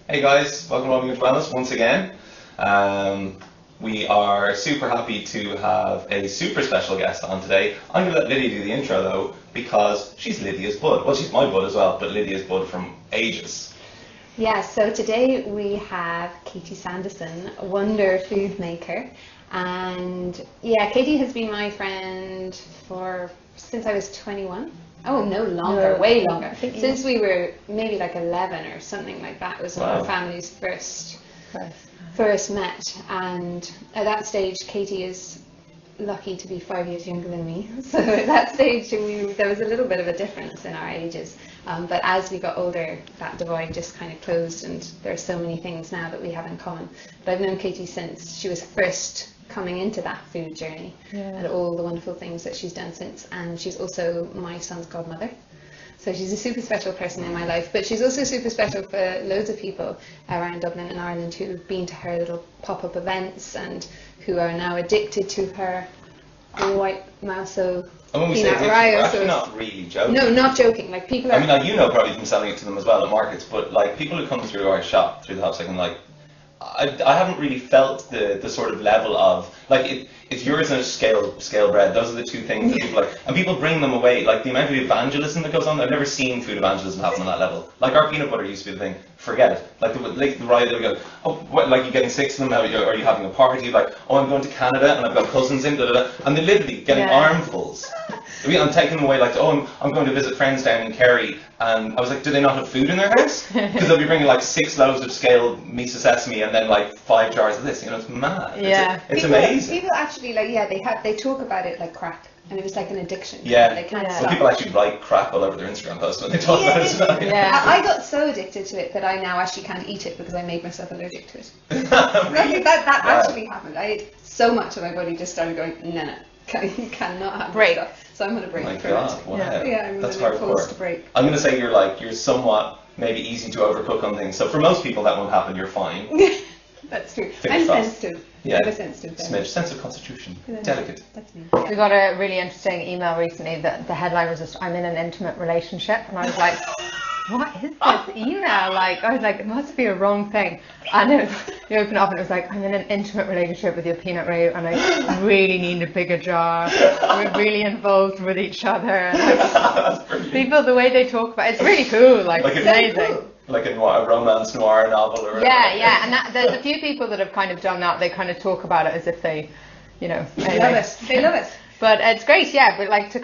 Hey guys, welcome to Loving Wellness once again. We are super happy to have a super special guest on today. I'm going to let Lydia do the intro though, because she's Lydia's bud. Well, she's my bud as well, but Lydia's bud from ages. Yeah, so today we have Katie Sanderson, a wonder food maker. And yeah, Katie has been my friend since I was 21. Oh, no longer, No, way longer. Since we were maybe like 11 or something like that. It was when our families first met. And at that stage, Katie is lucky to be 5 years younger than me. So at that stage, there was a little bit of a difference in our ages. But as we got older, that divide just kind of closed, and there are so many things now that we have in common. But I've known Katie since she was first coming into that food journey, and all the wonderful things that she's done since. And she's also my son's godmother. So she's a super special person in my life, but she's also super special for loads of people around Dublin and Ireland who've been to her little pop-up events and who are now addicted to her white mouso peanut rayu. We're actually not really joking. No, not joking. Like people are. I mean, like, you know, probably from selling it to them as well at markets, but like people who come through our shop, through the house, like, and like, I haven't really felt the sort of level of, like, it's yours and scale bread. Those are the two things that people like, and people bring them away. Like the amount of evangelism that goes on, I've never seen food evangelism happen on that level. Like our peanut butter used to be the thing. Forget it. Like the riot, they go, oh, what, like, you getting 6 of them? Are you having a party? Like, oh, I'm going to Canada and I've got cousins in, and they're literally getting armfuls. I'm taking them away, like, oh, I'm going to visit friends down in Kerry, and I was like, do they not have food in their house? Because they'll be bringing like 6 loaves of scaled miso sesame and then like 5 jars of this. You know, it's mad. Yeah, it's amazing. People actually, like, they talk about it like crack, and it was like an addiction. Yeah, they can't well, stop. people actually write crack all over their Instagram posts when they talk about it as well. Yeah, I got so addicted to it that I now actually can't eat it because I made myself allergic to it. that actually happened. I ate so much that my body just started going, no, you cannot have break. Stuff. So I'm gonna break through God, it. wow. Yeah, I'm That's really hardcore. forced to break. I'm gonna say you're somewhat maybe easy to overcook on things. So for most people that won't happen. You're fine. That's true. Fingers I'm crossed. sensitive. Yeah. I'm a sensitive. Smidge, sense of constitution, delicate. That's me. We got a really interesting email recently that the headline was just, I'm in an intimate relationship, and I was like, what is this email? Like, I was like, it must be a wrong thing. And you open it up and it was like, I'm in an intimate relationship with your peanut rayu and I really need a bigger jar. We're really involved with each other. And like, people, the way they talk about it, it's really cool. Like it's amazing. Like in what, a romance noir novel or whatever. Yeah, and there's a few people that have kind of done that. They kind of talk about it as if they, you know. They love it. They love it. But it's great, yeah. But like to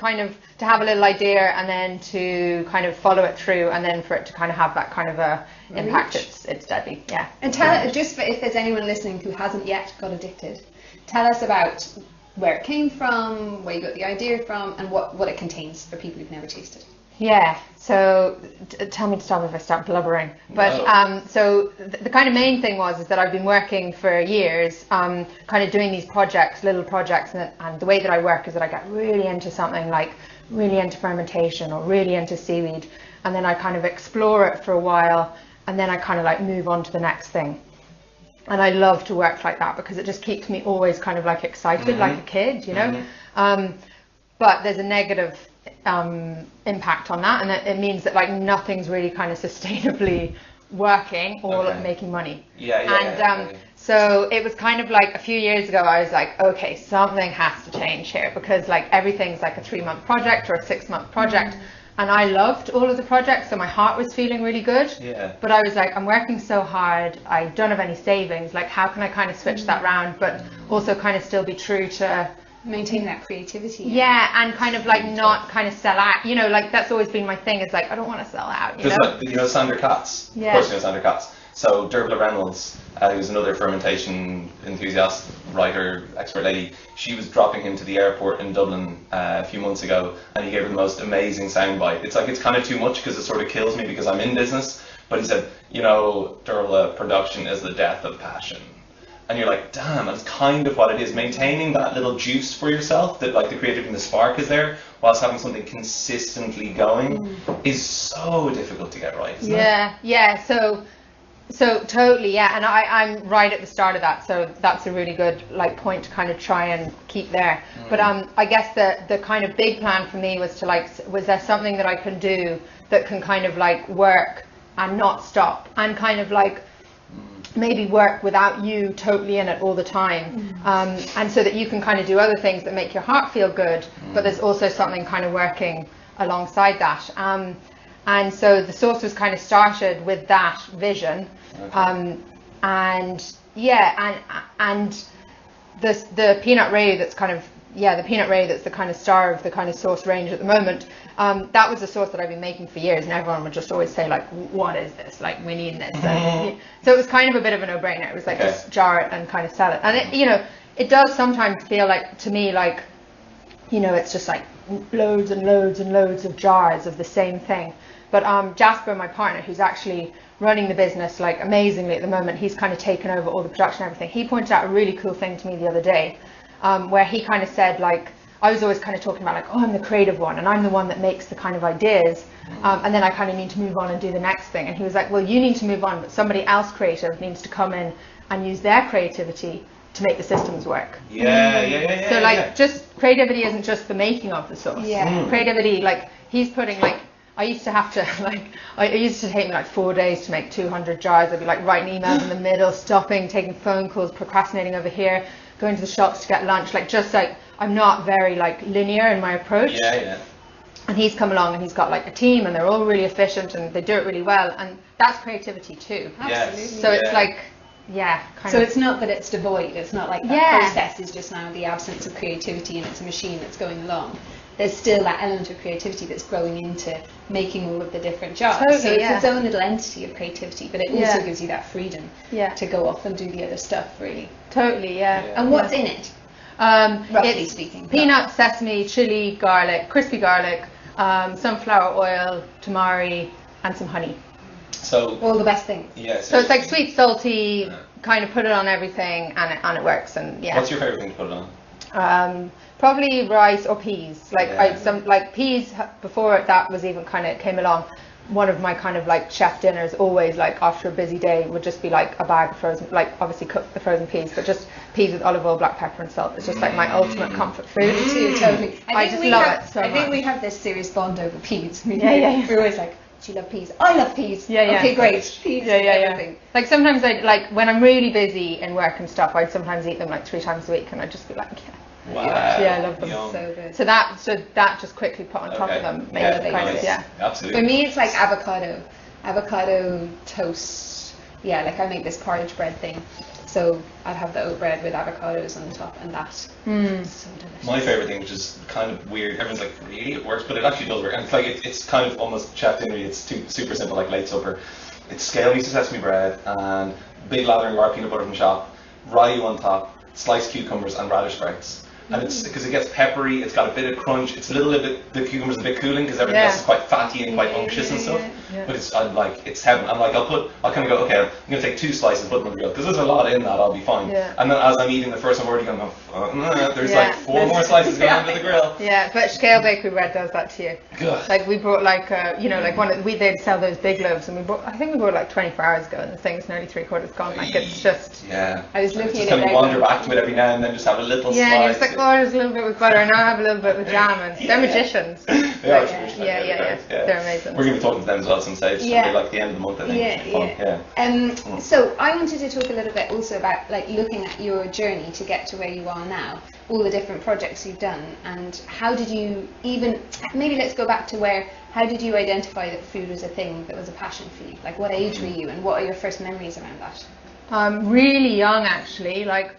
have a little idea and then to kind of follow it through, and then for it to kind of have that kind of a impact. It's deadly, yeah. And tell just if there's anyone listening who hasn't yet got addicted, tell us about where it came from, where you got the idea from, and what it contains for people who've never tasted. Yeah, so tell me to stop if I start blubbering. But so the kind of main thing is that I've been working for years, kind of doing these projects, little projects, and the way that I work is that I get really into something, like really into fermentation or really into seaweed, and then I kind of explore it for a while, and then I kind of like move on to the next thing. And I love to work like that because it just keeps me always kind of like excited, like a kid, you know. But there's a negative impact on that, and it means that like nothing's really kind of sustainably working or making money. So it was kind of like a few years ago I was like, okay, something has to change here, because like everything's like a 3-month project or a 6-month project, and I loved all of the projects, so my heart was feeling really good. But I was like, I'm working so hard, I don't have any savings, like how can I kind of switch that round but also kind of still be true to maintain that creativity. Yeah, and kind of like not kind of sell out. You know, like that's always been my thing. Is like I don't want to sell out. You know Sandra Katz. Yeah. Of course, you know Sandra Katz. So Dervla Reynolds, who's another fermentation enthusiast, writer, expert lady, she was dropping him to the airport in Dublin a few months ago, and he gave her the most amazing soundbite. It's like it's kind of too much because it sort of kills me because I'm in business. But he said, you know, Dervla, production is the death of passion. And you're like, damn, that's kind of what it is. Maintaining that little juice for yourself, that like the creativity and the spark is there, whilst having something consistently going, is so difficult to get right, isn't it? Yeah. So totally, yeah. And I'm right at the start of that. So that's a really good like point to kind of try and keep there. But I guess the kind of big plan for me was to like, was there something that I can do that can kind of like work and not stop, and kind of like maybe work without you totally in it all the time, and so that you can kind of do other things that make your heart feel good, but there's also something kind of working alongside that. And so the sauce was kind of started with that vision. And the peanut rayu that's kind of, the peanut rayu that's the kind of star of the kind of sauce range at the moment, that was a sauce that I've been making for years, and everyone would just always say, like, what is this? Like, we need this. So it was kind of a bit of a no-brainer. It was like, just jar it and kind of sell it. And it, you know, it does sometimes feel like, to me, like, you know, it's just like loads and loads and loads of jars of the same thing. But Jasper, my partner, who's actually running the business like amazingly at the moment, he's kind of taken over all the production and everything. He pointed out a really cool thing to me the other day, where he kind of said, like, I was always kind of talking about, like, oh, I'm the creative one and I'm the one that makes the kind of ideas, and then I kind of need to move on and do the next thing. And he was like, well, you need to move on, but somebody else creative needs to come in and use their creativity to make the systems work. So like, just creativity isn't just the making of the sauce. Creativity, like, he's putting, like, I used to have to, like, it used to take me like 4 days to make 200 jars. I'd be like writing emails in the middle, stopping, taking phone calls, procrastinating over here, going to the shops to get lunch, like, just like, I'm not very like linear in my approach. And he's come along and he's got like a team and they're all really efficient and they do it really well, and that's creativity too. Absolutely. So it's like, so it's not that it's devoid, it's not like that process is just now the absence of creativity and it's a machine that's going along. There's still that element of creativity that's growing into making all of the different jars. So it's its own little entity of creativity, but it also gives you that freedom to go off and do the other stuff, really. And what's in it? Roughly speaking. Peanuts, sesame, chili, garlic, crispy garlic, sunflower oil, tamari, and some honey. So all the best things. So it's like sweet, salty, kind of put it on everything, and it works. And What's your favorite thing to put it on? Probably rice or peas. Like peas before that was even kind of came along. One of my kind of like chef dinners always, like after a busy day, would just be like a bag of frozen, like obviously cook the frozen peas, but just peas with olive oil, black pepper and salt. It's just like my ultimate comfort food. Me too, totally. I just love it so much. I think we have this serious bond over peas. We're always like, do you love peas? I love peas. Okay, great. Peas. Everything. Like sometimes I like when I'm really busy in work and stuff, I'd sometimes eat them like 3 times a week, and I'd just be like, Wow. I love them. So good. So that just quickly put on top of them made it kind of Absolutely. For me, it's like avocado toast. Like I make this porridge bread thing, so I'd have the oat bread with avocados on the top, and that so delicious. My favorite thing, which is kind of weird, everyone's like, really, it works, but it actually does work, and it's like it's kind of almost chef dinnery. It's super simple, like late supper. It's scale meats of sesame bread and big lathering bar peanut butter from shop, rayu on top, sliced cucumbers and radish sprouts. And it's because it gets peppery, it's got a bit of crunch, it's a little bit, the cucumber's a bit cooling because everything else is quite fatty and quite unctuous and stuff. But it's heaven. I'm like, I'll kind of go, okay, I'm going to take 2 slices, put them on the grill, because there's a lot in that, I'll be fine. And then as I'm eating the first one, I'm already going, there's like 4 more slices going onto the grill. But Scale Bakery Bread does that to you. Good. Like we brought like, they'd sell those big loaves, and I think we brought like 24 hours ago, and the thing's nearly 3/4 gone. Like it's just. I was looking at it. Just kind of wander back to it every now and then, just have a little slice. And it's like, there's a little bit with butter, and now I have a little bit with jam, and they're magicians. They are magicians. They're amazing. We're going to be talking to them as well at some stage. Maybe like the end of the month, I think. So I wanted to talk a little bit also about like looking at your journey to get to where you are now, all the different projects you've done, and how did you maybe let's go back to how did you identify that food was a thing that was a passion for you? Like what age were you, and what are your first memories around that? Really young, actually. Like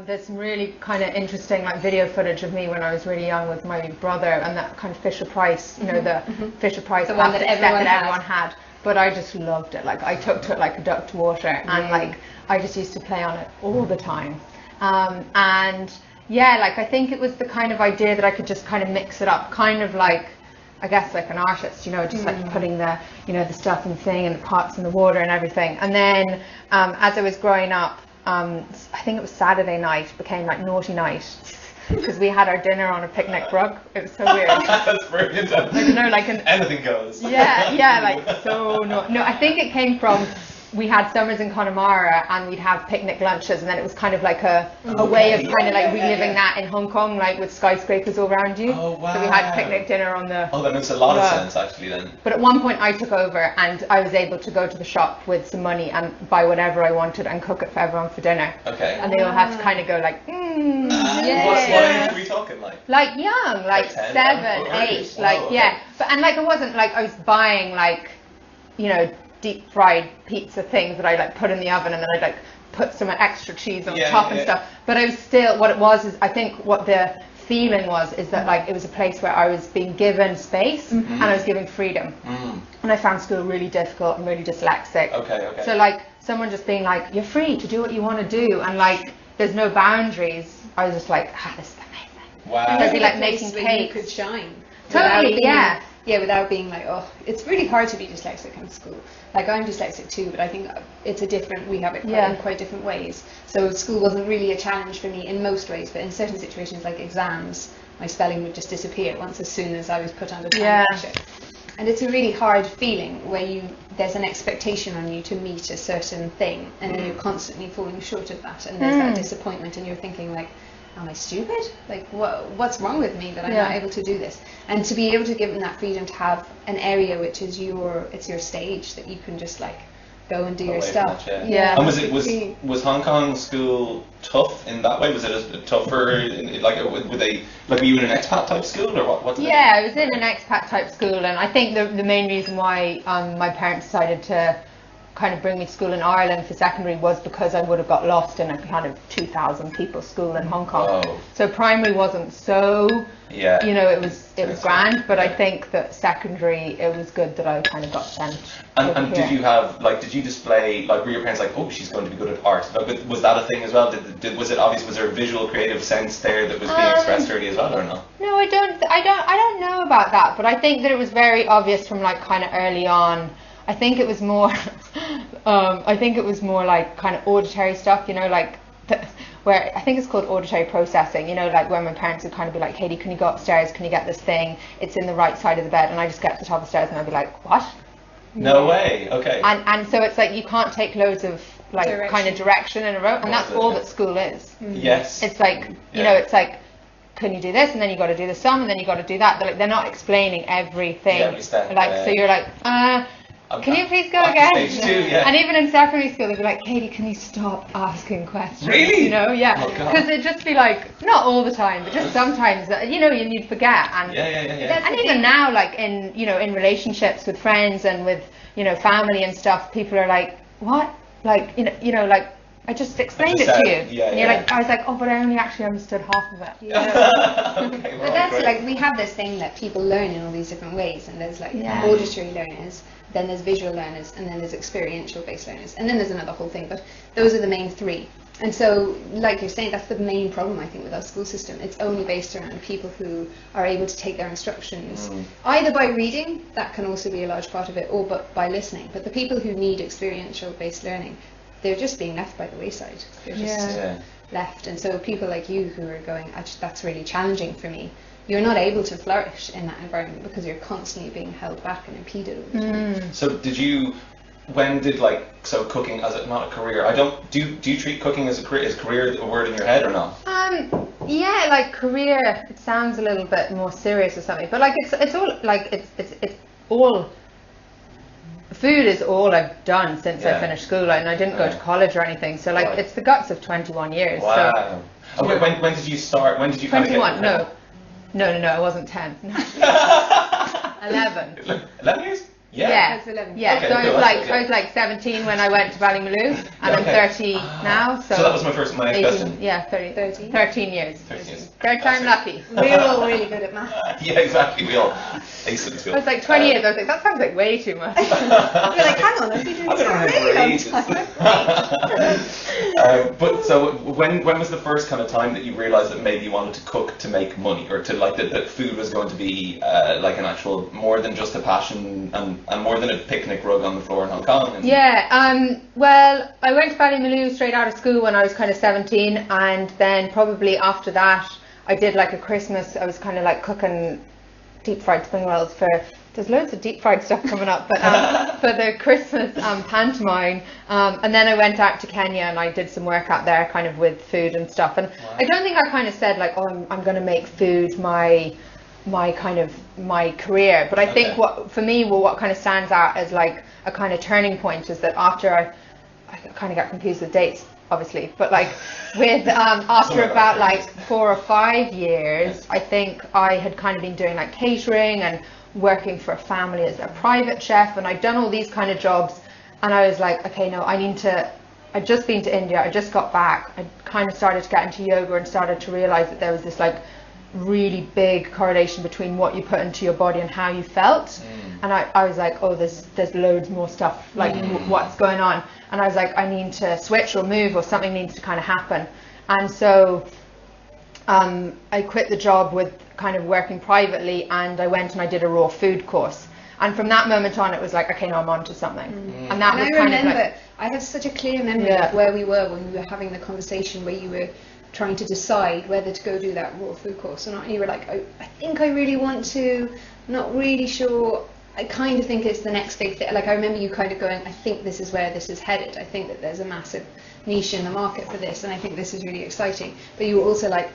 there's some really kind of interesting like video footage of me when I was really young with my brother, and that kind of Fisher Price, the Fisher Price, the one that everyone had. But I just loved it. Like I took to it like a duck to water, and like I just used to play on it all the time. Like I think it was the kind of idea that I could just kind of mix it up, kind of like, I guess like an artist, just like putting the, the stuff and thing and the pots in the water and everything. And then as I was growing up, I think it was Saturday night became like naughty night, because we had our dinner on a picnic rug. It was so weird. That's brilliant. Like, anything goes. Like so no, I think it came from we had summers in Connemara and we'd have picnic lunches, and then it was kind of like a way of kind of like reliving that in Hong Kong, like with skyscrapers all around you. Oh, wow. So we had picnic dinner on the... Oh, that makes a lot of sense actually then. But at one point I took over and I was able to go to the shop with some money and buy whatever I wanted and cook it for everyone for dinner. Okay. And they all had to kind of go like, What age are we talking like? Like young, like 10, 7, 8, like, okay. yeah. But, and like it wasn't like I was buying like, you know, deep fried pizza things that I like put in the oven and then I'd like put some extra cheese on top and stuff. But I was still, what it was is, I think what the feeling was is that like it was a place where I was being given space and I was given freedom. And I found school really difficult and really dyslexic. Okay. So like someone just being like, you're free to do what you want to do, and like there's no boundaries. I was just like, this is amazing. Wow. And I'd be like making making cakes. You cakes. could shine. Totally, yeah. Yeah, without being like, oh, it's really hard to be dyslexic in school. Like I'm dyslexic too, but I think it's a different, we have it in quite different ways. So school wasn't really a challenge for me in most ways, but in certain situations like exams, my spelling would just disappear as soon as I was put under time pressure. And it's a really hard feeling where there's an expectation on you to meet a certain thing, and then you're constantly falling short of that, and there's that disappointment, and you're thinking like, am I stupid? Like, what's wrong with me that I'm not able to do this? And to be able to give them that freedom to have an area which is your stage that you can just like go and do your stuff. And was Hong Kong school tough in that way? Was it a tougher, were you in an expat type school, or what? I was in an expat type school, and I think the main reason why my parents decided to kind of bring me to school in Ireland for secondary was because I would have got lost in a kind of 2,000 people school in Hong Kong. Whoa. So primary wasn't so, you know, it was grand, but I think that secondary, it was good that I kind of got sent. And did you have, like, did you display, like, were your parents like, oh, she's going to be good at art? Like, was that a thing as well? Was it obvious? Was there a visual creative sense there that was being expressed early as well, or not? No, I don't know about that, but I think that it was very obvious from like kind of early on. I think it was more, like kind of auditory stuff, you know, like where I think it's called auditory processing, you know, like when my parents would kind of be like, Katie, can you go upstairs? Can you get this thing? It's in the right side of the bed. And I just get to the top of the stairs and I'd be like, what? No way. Okay. And so it's like you can't take loads of like kind of direction in a row, and that's all that school is. Yes. It's like, you know, it's like, can you do this? And then you got to do the sum, and then you got to do that. They're not explaining everything. Every step, so you're like, can you please go again? Stage 2, And even in secondary school, they'd be like, Katie, can you stop asking questions? Really? You know, because it'd just be like, not all the time, but just sometimes, you know, you'd forget. And and even now, like in, you know, in relationships with friends and with, you know, family and stuff, people are like, what? Like, you know, like, I just explained it to you. And you're like, I was like, oh, but I only actually understood half of it. Okay, but that's like, we have this thing that people learn in all these different ways, and there's like auditory learners, then there's visual learners, and then there's experiential based learners, and then there's another whole thing, but those are the main three. And so, like you're saying, that's the main problem, I think, with our school system. It's only based around people who are able to take their instructions, either by reading, that can also be a large part of it, or by listening. But the people who need experiential based learning, they're just being left by the wayside. They're just left. And so people like you who are going, that's really challenging for me, you're not able to flourish in that environment because you're constantly being held back and impeded all the time. So when did cooking as not a career? Do you treat cooking as a career? Is career a word in your head or not? Yeah, like career, it sounds a little bit more serious or something, but like it's all like it's all. Food is all I've done since I finished school, and I didn't go to college or anything. So like it's the guts of 21 years. Wow. So, when did you start? When did you 21? No, I wasn't 10. 11. 11 years? Yeah. That's 11. Yeah. Okay, so cool, I was like 17 when I went to Ballymaloe, and I'm 30 now. So that was my next question. Yeah, 13 years. 13 years. Third time lucky. We're all really good at math. Yeah, exactly. We all ace at school. I was like 20 years. I was like, that sounds like way too much. We're like, hang on, I've been doing this for a really long time. But so when was the first kind of time that you realised that maybe you wanted to cook to make money, or to like that food was going to be like an actual, more than just a passion and more than a picnic rug on the floor in Hong Kong? Well, I went to Ballymaloe straight out of school when I was kind of 17, and then probably after that I did like a Christmas, I was kind of like cooking deep fried spring rolls for there's loads of deep fried stuff coming up, but for the Christmas pantomime, and then I went out to Kenya and I did some work out there, kind of with food and stuff. And I don't think I kind of said like, oh, I'm going to make food my career, but I think what kind of stands out as like a kind of turning point is that after I kind of got confused with dates, obviously, but like with after about like 4 or 5 years, I think I had kind of been doing like catering and working for a family as a private chef, and I'd done all these kind of jobs, and I was like, okay, no, I'd just been to India, I just got back, I kind of started to get into yoga and started to realize that there was this like really big correlation between what you put into your body and how you felt. And I was like, oh, there's loads more stuff, like what's going on, and I was like, I need to switch or move, or something needs to kind of happen. And so I quit the job with kind of working privately, and I went and I did a raw food course, and from that moment on it was like, okay, no, I'm onto something. And that was kind of like, I have such a clear memory of where we were when we were having the conversation where you were trying to decide whether to go do that raw food course or not, and you were like, I think I really want to, not really sure, I kind of think it's the next big thing. Like I remember you kind of going, I think this is where this is headed, I think that there's a massive niche in the market for this, and I think this is really exciting. But you were also like,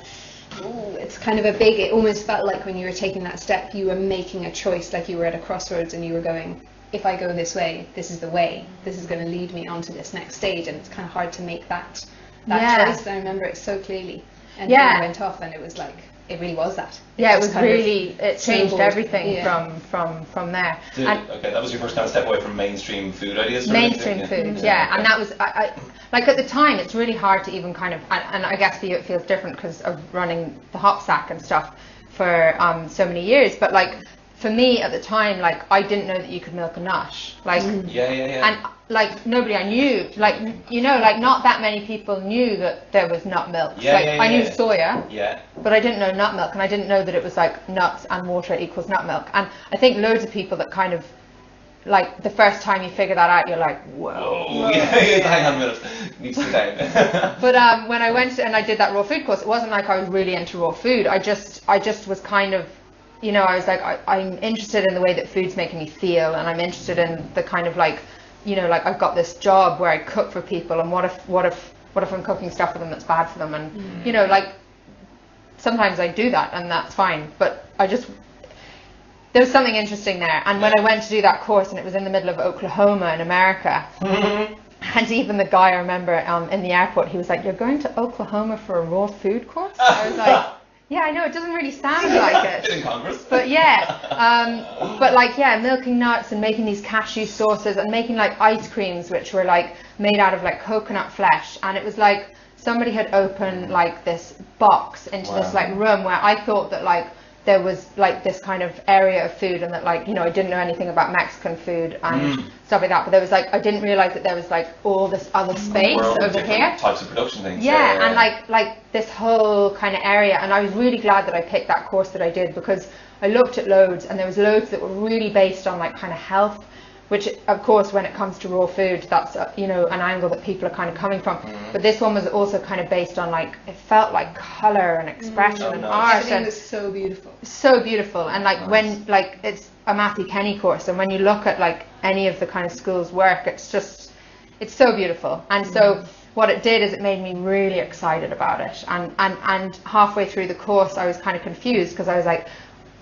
ooh, it's kind of a big, it almost felt like when you were taking that step you were making a choice, like you were at a crossroads and you were going, if I go this way, this is the way, this is going to lead me onto this next stage, and it's kind of hard to make that choice. I remember it so clearly, and then I went off and it was like, it really was that. It was really, it changed everything from there. Okay, that was your first kind of step away from mainstream food ideas? Mainstream food, and that was, I like at the time, it's really hard to even kind of, and I guess for you it feels different because of running the hop sack and stuff for so many years, but like for me at the time, like I didn't know that you could milk a nut, like and like nobody I knew, like like not that many people knew that there was nut milk. I knew soya, but I didn't know nut milk, and I didn't know that it was like nuts and water equals nut milk. And I think loads of people that kind of, like the first time you figure that out, you're like, whoa. Hang on a minute, need to sit down. But when I went and I did that raw food course, it wasn't like I was really into raw food. I just was kind of, I was like, I'm interested in the way that food's making me feel, and I'm interested in the kind of like, like I've got this job where I cook for people, and what if I'm cooking stuff for them that's bad for them, and like sometimes I do that and that's fine, but there was something interesting there. And when I went to do that course, and it was in the middle of Oklahoma in America, and even the guy I remember in the airport, he was like, you're going to Oklahoma for a raw food course? I was like, yeah, I know, it doesn't really sound like it. In Congress. But but like, milking nuts and making these cashew sauces and making like ice creams, which were like made out of like coconut flesh. And it was like somebody had opened like this box into this like room where I thought that like there was like this kind of area of food, and that like, I didn't know anything about Mexican food and stuff like that, but there was like, I didn't realize that there was like all this other space over here. Types of production things. And like this whole kind of area, and I was really glad that I picked that course that I did, because I looked at loads, and there was loads that were really based on like kind of health, which of course when it comes to raw food, that's an angle that people are kind of coming from. But this one was also kind of based on like, it felt like color and expression and art. Everything was so beautiful. And like when like it's a Matthew Kenny course, and when you look at like any of the kind of school's work, it's so beautiful. And so what it did is it made me really excited about it, and halfway through the course I was kind of confused, because I was like,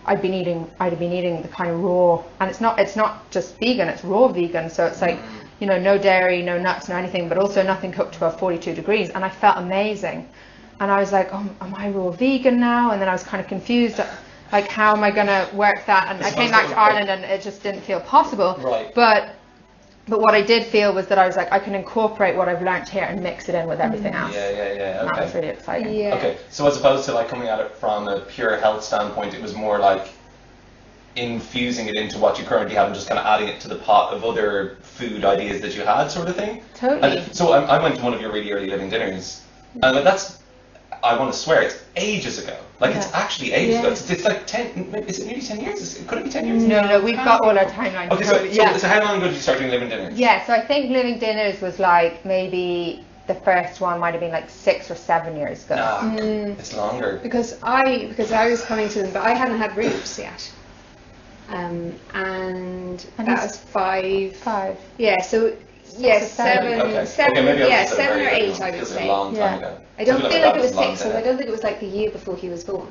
I'd been eating the kind of raw, and it's not just vegan, it's raw vegan, so it's like, no dairy, no nuts, no anything, but also nothing cooked above 42 degrees, and I felt amazing. And I was like, oh, am I raw vegan now? And then I was kind of confused, like, how am I going to work that? And I came back to Ireland and it just didn't feel possible. Right. But what I did feel was that I was like, I can incorporate what I've learned here and mix it in with everything else. Okay. And that was really exciting. Yeah. Okay, so as opposed to like coming at it from a pure health standpoint, it was more like infusing it into what you currently have and just kind of adding it to the pot of other food ideas that you had, sort of thing. Totally. And so I went to one of your really early living dinners, and like I want to swear, it's ages ago. Like it's actually ages ago. It's like 10, is it nearly 10 years? Could it be 10 years? No, we've got all our timelines. Okay, so how long ago did you start doing living dinners? Yeah, so I think living dinners was like, maybe the first one might have been like 6 or 7 years ago. It's longer. Because I was coming to them, but I hadn't had roofs yet. and that was 5. 5. Yeah, so yeah, 7. Okay. 7. Okay, maybe yeah, I was 7 or very 8, young. I would Feels say. a long time Yeah. ago. I don't feel like it was 6, so so I don't think it was like the year before he was born.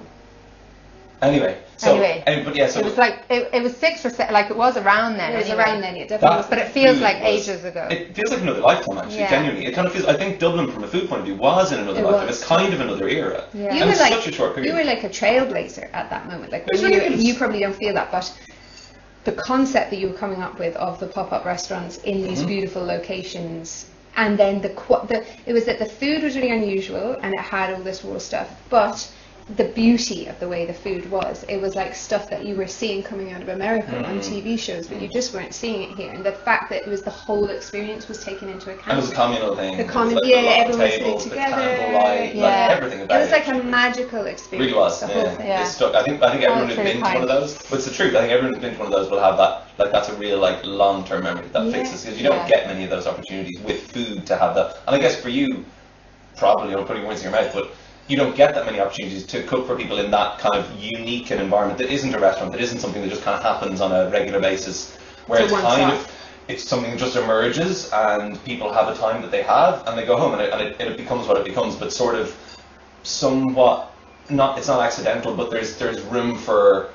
Anyway, Anyway, but yeah, so it was like it was 6 or 7, like it was around then. It was anyway. around then, it definitely was. But it feels food like was- ages ago. It feels like another lifetime, actually. Yeah. Genuinely, it kind of feels. I think Dublin, from a food point of view, was in another It lifetime. was. It's kind of another era. Yeah. You And were it's like such a short period. you were like a trailblazer at that moment. Like It's when ridiculous. you probably don't feel that, but the concept that you were coming up with of the pop-up restaurants in these beautiful locations, and then it was that the food was really unusual and it had all this raw stuff, but the beauty of the way the food was, it was like stuff that you were seeing coming out of America on TV shows, but you just weren't seeing it here. And the fact that it was the whole experience was taken into account. And it was a communal thing. The It was common, like yeah, the long everyone was tables, sitting the together. candlelight, Yeah. like everything about It was like a It magical experience. really was. The whole Yeah. thing. Yeah. It stuck. I think everyone who's Oh, been to pretty one of those. But it's the truth. I think everyone who's been to one of those will have that. Like that's a real like long-term memory that Yeah. fixes, because you don't get many of those opportunities with food to have that. And I guess for you, probably I'm putting words in your mouth, but you don't get that many opportunities to cook for people in that kind of unique an environment that isn't a restaurant, that isn't something that just kind of happens on a regular basis, where It's it's a kind one-stop. of it's something that just emerges and people have a time that they have and they go home, and it becomes what it becomes, but sort of somewhat it's not accidental, but there's room for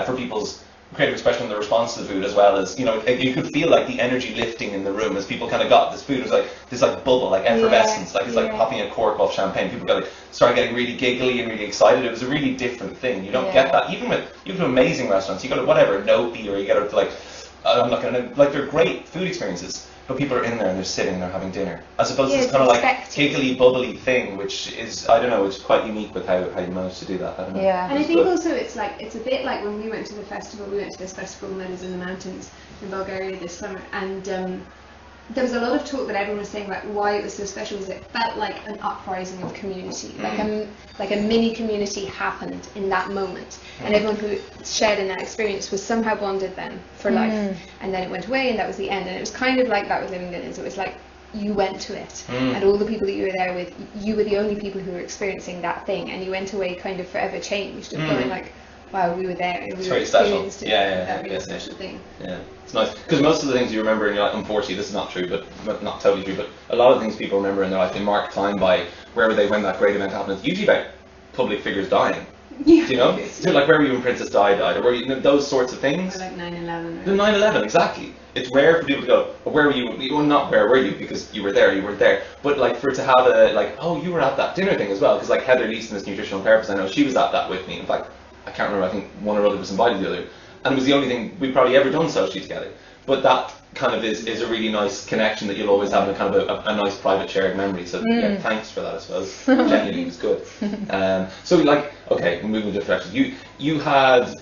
for people's creative expression and the response to the food, as well as you could feel like the energy lifting in the room as people kind of got this food. It was like this like bubble, like effervescence, like it's like popping a cork off champagne. People started getting really giggly and really excited. It was a really different thing. You don't get that even with amazing restaurants. You go to whatever Nopi, or you go to like I'm not gonna like they're great food experiences, but people are in there and they're sitting and they're having dinner, as opposed to this kind of like giggly bubbly thing, which is which is quite unique with how you manage to do that. I don't know. Yeah. And I think also it's a bit like when we went to the festival. We went to this festival that is in the mountains in Bulgaria this summer, and there was a lot of talk that everyone was saying about why it was so special. Was it felt like an uprising of community, like a mini community happened in that moment, and everyone who shared in that experience was somehow bonded then for life. And then it went away, and that was the end. And it was kind of like that with Living Dinners. It was like you went to it, and all the people that you were there with, you were the only people who were experiencing that thing, and you went away kind of forever changed, and feeling like, wow, we were there, and we very special. experienced it, Yeah, that really special thing. Yeah, it's nice, because most of the things you remember in your life, unfortunately, this is not true, but not totally true, but a lot of things people remember in their life, they mark time by where were they when that great event happened. It's usually about public figures dying. Yeah. Do you know? So like where were you when Princess Di died, or were you, those sorts of things. Or like 9/11. The 9/11, exactly. It's rare for people to go, well, where were you? Well, not where were you, because you were there. But like for it to have a like, oh, you were at that dinner thing as well, because like Heather Leeson, this nutritional therapist, I know she was at that with me. In fact, I can't remember. I think one or other was invited the other, and it was the only thing we'd probably ever done socially together. But that kind of is a really nice connection that you'll always have in a kind of a nice private shared memory. So yeah, thanks for that, I suppose. Genuinely, it was good. So like, okay, we're moving in different directions. You had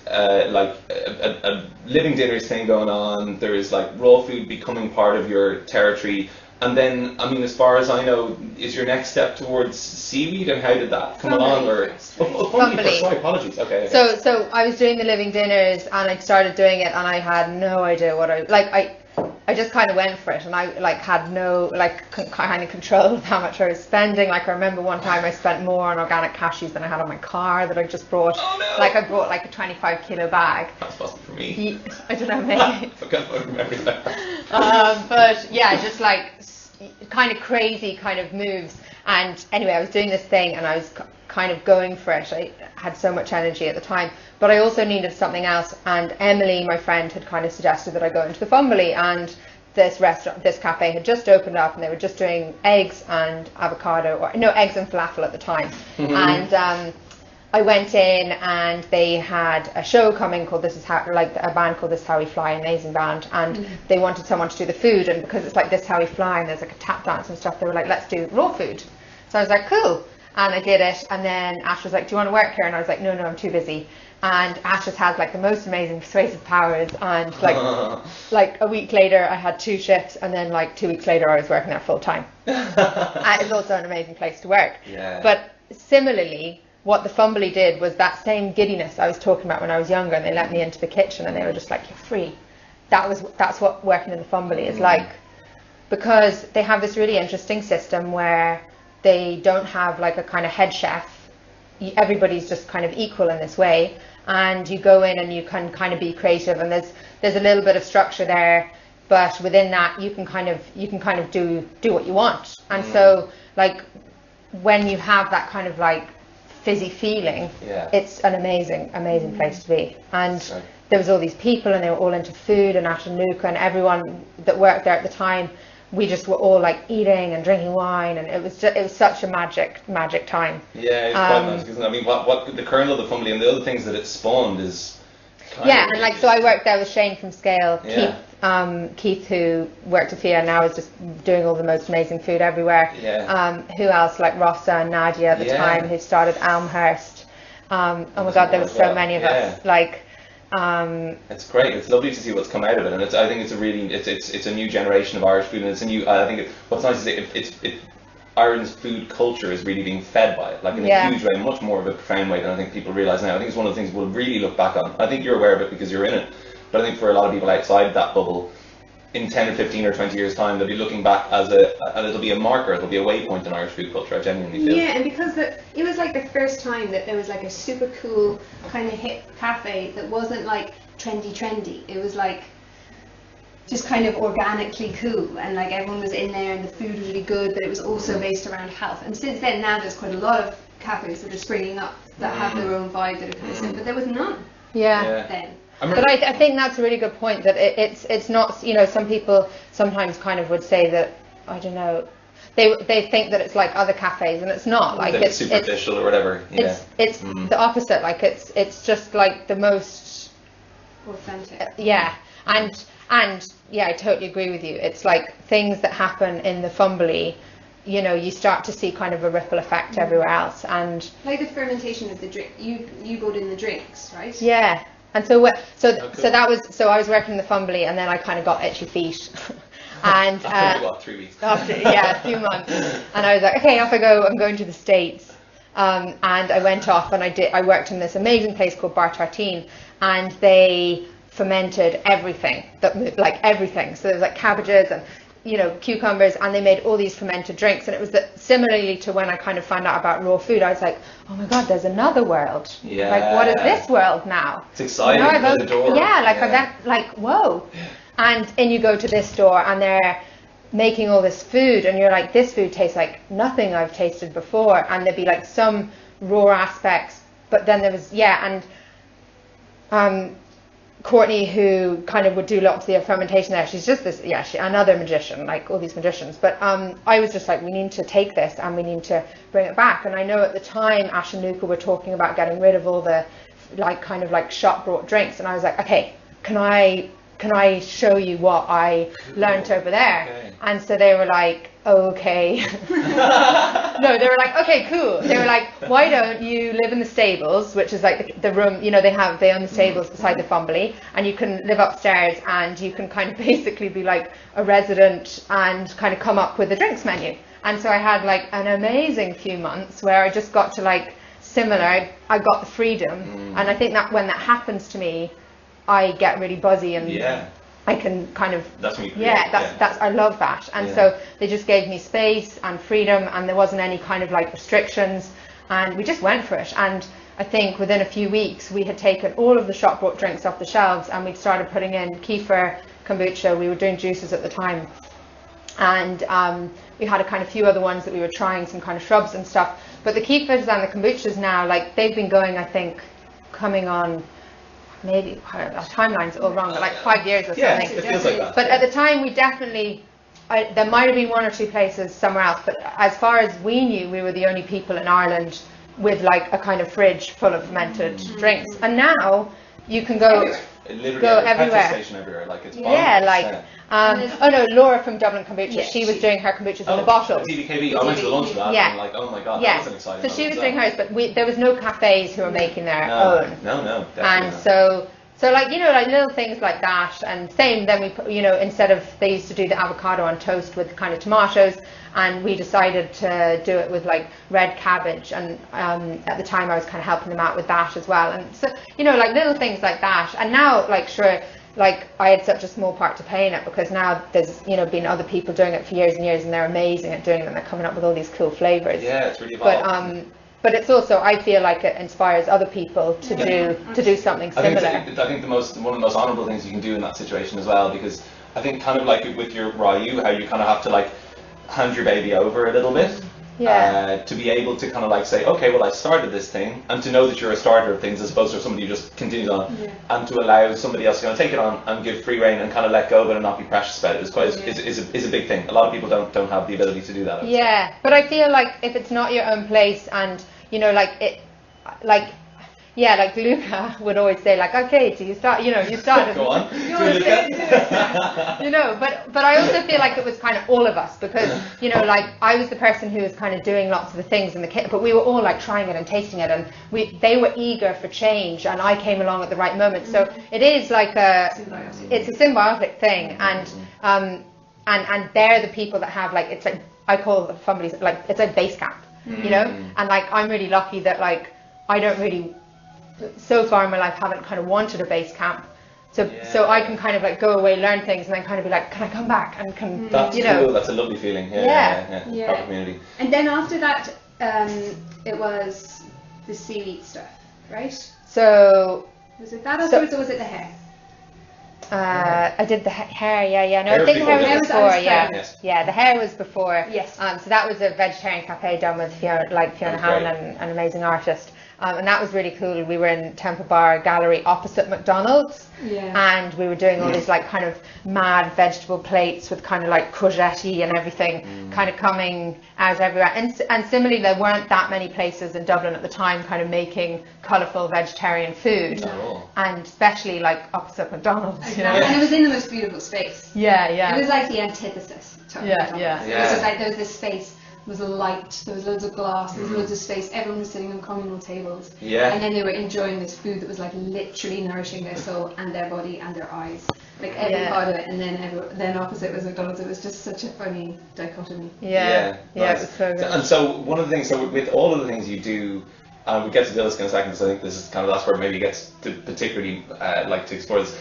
like a living dinners thing going on. There is like raw food becoming part of your territory. And then, I mean, as far as I know, is your next step towards seaweed, and how did that come along? Or Fumbly first, sorry, apologies. Okay. So I was doing the living dinners, and I started doing it, and I had no idea what I just kind of went for it, and I like had no kind of control of how much I was spending. Like I remember one time I spent more on organic cashews than I had on my car that I just brought. Oh, no. Like I brought like a 25-kilo bag. That's possible for me. I don't know, maybe. I forgot I remember that. But yeah, just like kind of crazy kind of moves. And anyway, I was doing this thing, and I was kind of going for it. I had so much energy at the time, but I also needed something else. And Emily, my friend, had kind of suggested that I go into the Fumbly, and this cafe had just opened up, and they were just doing eggs and eggs and falafel at the time. And I went in, and they had a show coming called This Is How, like a band called This Is How We Fly, an amazing band, and they wanted someone to do the food, and because it's like This Is How We Fly and there's like a tap dance and stuff, they were like, let's do raw food. So I was like, cool, and I did it. And then Ash was like, do you want to work here? And I was like, no, I'm too busy. And Ash just had like the most amazing persuasive powers, and like a week later I had 2 shifts, and then like 2 weeks later I was working there full time. It's also an amazing place to work. Yeah. But similarly, what the Fumbly did was that same giddiness I was talking about when I was younger, and they let me into the kitchen and they were just like, you're free. That's what working in the Fumbly is like, because they have this really interesting system where they don't have like a kind of head chef. Everybody's just kind of equal in this way, and you go in and you can kind of be creative, and there's a little bit of structure there, but within that you can kind of do what you want. And so like when you have that kind of like fizzy feeling, it's an amazing place to be. And there was all these people, and they were all into food, and Ashanuka, and everyone that worked there at the time, we just were all like eating and drinking wine, and it was such a magic time. Yeah, it's quite magic, isn't it? I mean, what the kernel of the Fumbly and the other things that it spawned is and like, so I worked there with Shane from Scale, Keith who worked at FIA now is just doing all the most amazing food everywhere. Who else, like Rossa and Nadia at the time, who started Elmhurst. Oh my God, there were so many of us. Like, it's great. It's lovely to see what's come out of it, and I think it's a really it's a new generation of Irish food, and it's a new. I think what's nice is Ireland's food culture is really being fed by it, like in a huge way, much more of a profound way than I think people realise now. I think it's one of the things we'll really look back on. I think you're aware of it because you're in it, but I think for a lot of people outside that bubble, in 10 or 15 or 20 years time, they'll be looking back and it'll be a marker, it'll be a waypoint in Irish food culture, I genuinely feel. Yeah, and because it was like the first time that there was like a super cool kind of hip cafe that wasn't like trendy. It was like just kind of organically cool, and like everyone was in there and the food was really good, but it was also based around health. And since then, now there's quite a lot of cafes that are springing up that have their own vibe that are kind of simple, but there was none then. But I think that's a really good point, that it's not, you know, some people sometimes kind of would say that, I don't know, they think that it's like other cafes, and it's not. Like it's superficial or whatever. It's the opposite. Like it's just like the most authentic. And I totally agree with you. It's like things that happen in the Fumbly, you know, you start to see kind of a ripple effect everywhere else. And like the fermentation of the drink, you brought in the drinks, right? Yeah. And so I was working in the Fumbly, and then I kind of got itchy feet. And after 3 weeks. After a few months, and I was like, okay, off I go. I'm going to the States. And I went off, and I worked in this amazing place called Bar Tartine, and they fermented everything, everything. So there was like cabbages and, you know, cucumbers, and they made all these fermented drinks. And it was similarly to when I kind of found out about raw food, I was like, oh my God, there's another world. Yeah. Like, what is this world now? It's exciting. You know, I've like, whoa. And you go to this store, and they're making all this food, and you're like, this food tastes like nothing I've tasted before. And there'd be like some raw aspects, but then there was, Courtney, who kind of would do lots of the fermentation there, she's just this, another magician, like all these magicians. But I was just like, we need to take this and we need to bring it back. And I know at the time, Ash and Luca were talking about getting rid of all the kind of shop brought drinks. And I was like, okay, can I show you what I learned over there? Okay. And so they were like, okay. No, they were like, okay, cool. They were like, why don't you live in the stables, which is like the room, you know, they own the stables beside the Fumbly, and you can live upstairs, and you can kind of basically be like a resident and kind of come up with a drinks menu. And so I had like an amazing few months where I just got to like I got the freedom. And I think that when that happens to me, I get really buzzy, and I can kind of that's me. That's I love that. And so they just gave me space and freedom, and there wasn't any kind of like restrictions, and we just went for it. And I think within a few weeks we had taken all of the shop bought drinks off the shelves, and we'd started putting in kefir, kombucha. We were doing juices at the time, and we had a kind of few other ones that we were trying, some kind of shrubs and stuff. But the kefirs and the kombuchas now, like, they've been going, I think, coming on, maybe our timeline's all wrong, but like 5 years or something. Yeah, it feels like that. But at the time, we definitely, there might have been one or two places somewhere else, but as far as we knew, we were the only people in Ireland with like a kind of fridge full of fermented drinks. And now you can go everywhere. Station everywhere. Like, it's Laura from Dublin Kombucha, she was doing her kombuchas in the bottles. TBKB, I went to the lunch of that, and like, oh my God, that was an exciting. So she was doing hers, but there was no cafes who were making their own. No, and so like, you know, like little things like that. And same, then we put, you know, instead of, they used to do the avocado on toast with kind of tomatoes, and we decided to do it with like red cabbage, and at the time I was kind of helping them out with that as well. And so, you know, like little things like that. And now, like, sure, like, I had such a small part to play in it, because now there's, you know, been other people doing it for years and years, and they're amazing at doing it, and they're coming up with all these cool flavours. Yeah, it's really evolved. but it's also, I feel like it inspires other people to do something similar. I think one of the most honourable things you can do in that situation as well, because I think kind of like with your rayu, how you kind of have to like hand your baby over a little bit. To be able to kind of like say, okay, well, I started this thing, and to know that you're a starter of things as opposed to somebody who just continues on, and to allow somebody else to kind of take it on and give free rein and kind of let go of it and not be precious about it is a big thing. A lot of people don't have the ability to do that. But I feel like if it's not your own place, and you know, like Luca would always say, like, okay, so you started. Go on, you know, but I also feel like it was kind of all of us, because, you know, like I was the person who was kind of doing lots of the things in the kit, but we were all like trying it and tasting it, and they were eager for change, and I came along at the right moment. So it is like it's a symbiotic thing, and they're the people that have, like, it's like, I call the families, like, it's like base camp, you know, and like I'm really lucky that like I don't really, so far in my life, haven't kind of wanted a base camp, so I can kind of like go away, learn things, and then kind of be like, can I come back and can that's cool. That's a lovely feeling. Proper community. And then after that, it was the seaweed stuff, right? So was it that afterwards, or was it the hair? I did the hair, no, I think the hair was before, the hair was before. Yes. So that was a vegetarian cafe done with Fiona Hanlon, an amazing artist. And that was really cool. We were in Temple Bar Gallery opposite McDonald's, and we were doing all these like kind of mad vegetable plates with kind of like courgette and everything kind of coming out everywhere. And similarly, there weren't that many places in Dublin at the time kind of making colourful vegetarian food, and especially like opposite McDonald's. You know? And it was in the most beautiful space. It was like the antithesis to McDonald's. It was just like there was this space. Was light, there was loads of glass, there was loads of space, everyone was sitting on communal tables, and then they were enjoying this food that was like literally nourishing their soul and their body and their eyes, like every part of it. And then opposite was McDonald's. It was just such a funny dichotomy. Nice. It was so good. And so one of the things, so with all of the things you do, we get to Dillis in a second, so I think this is kind of that's where maybe it gets to particularly like to explore this.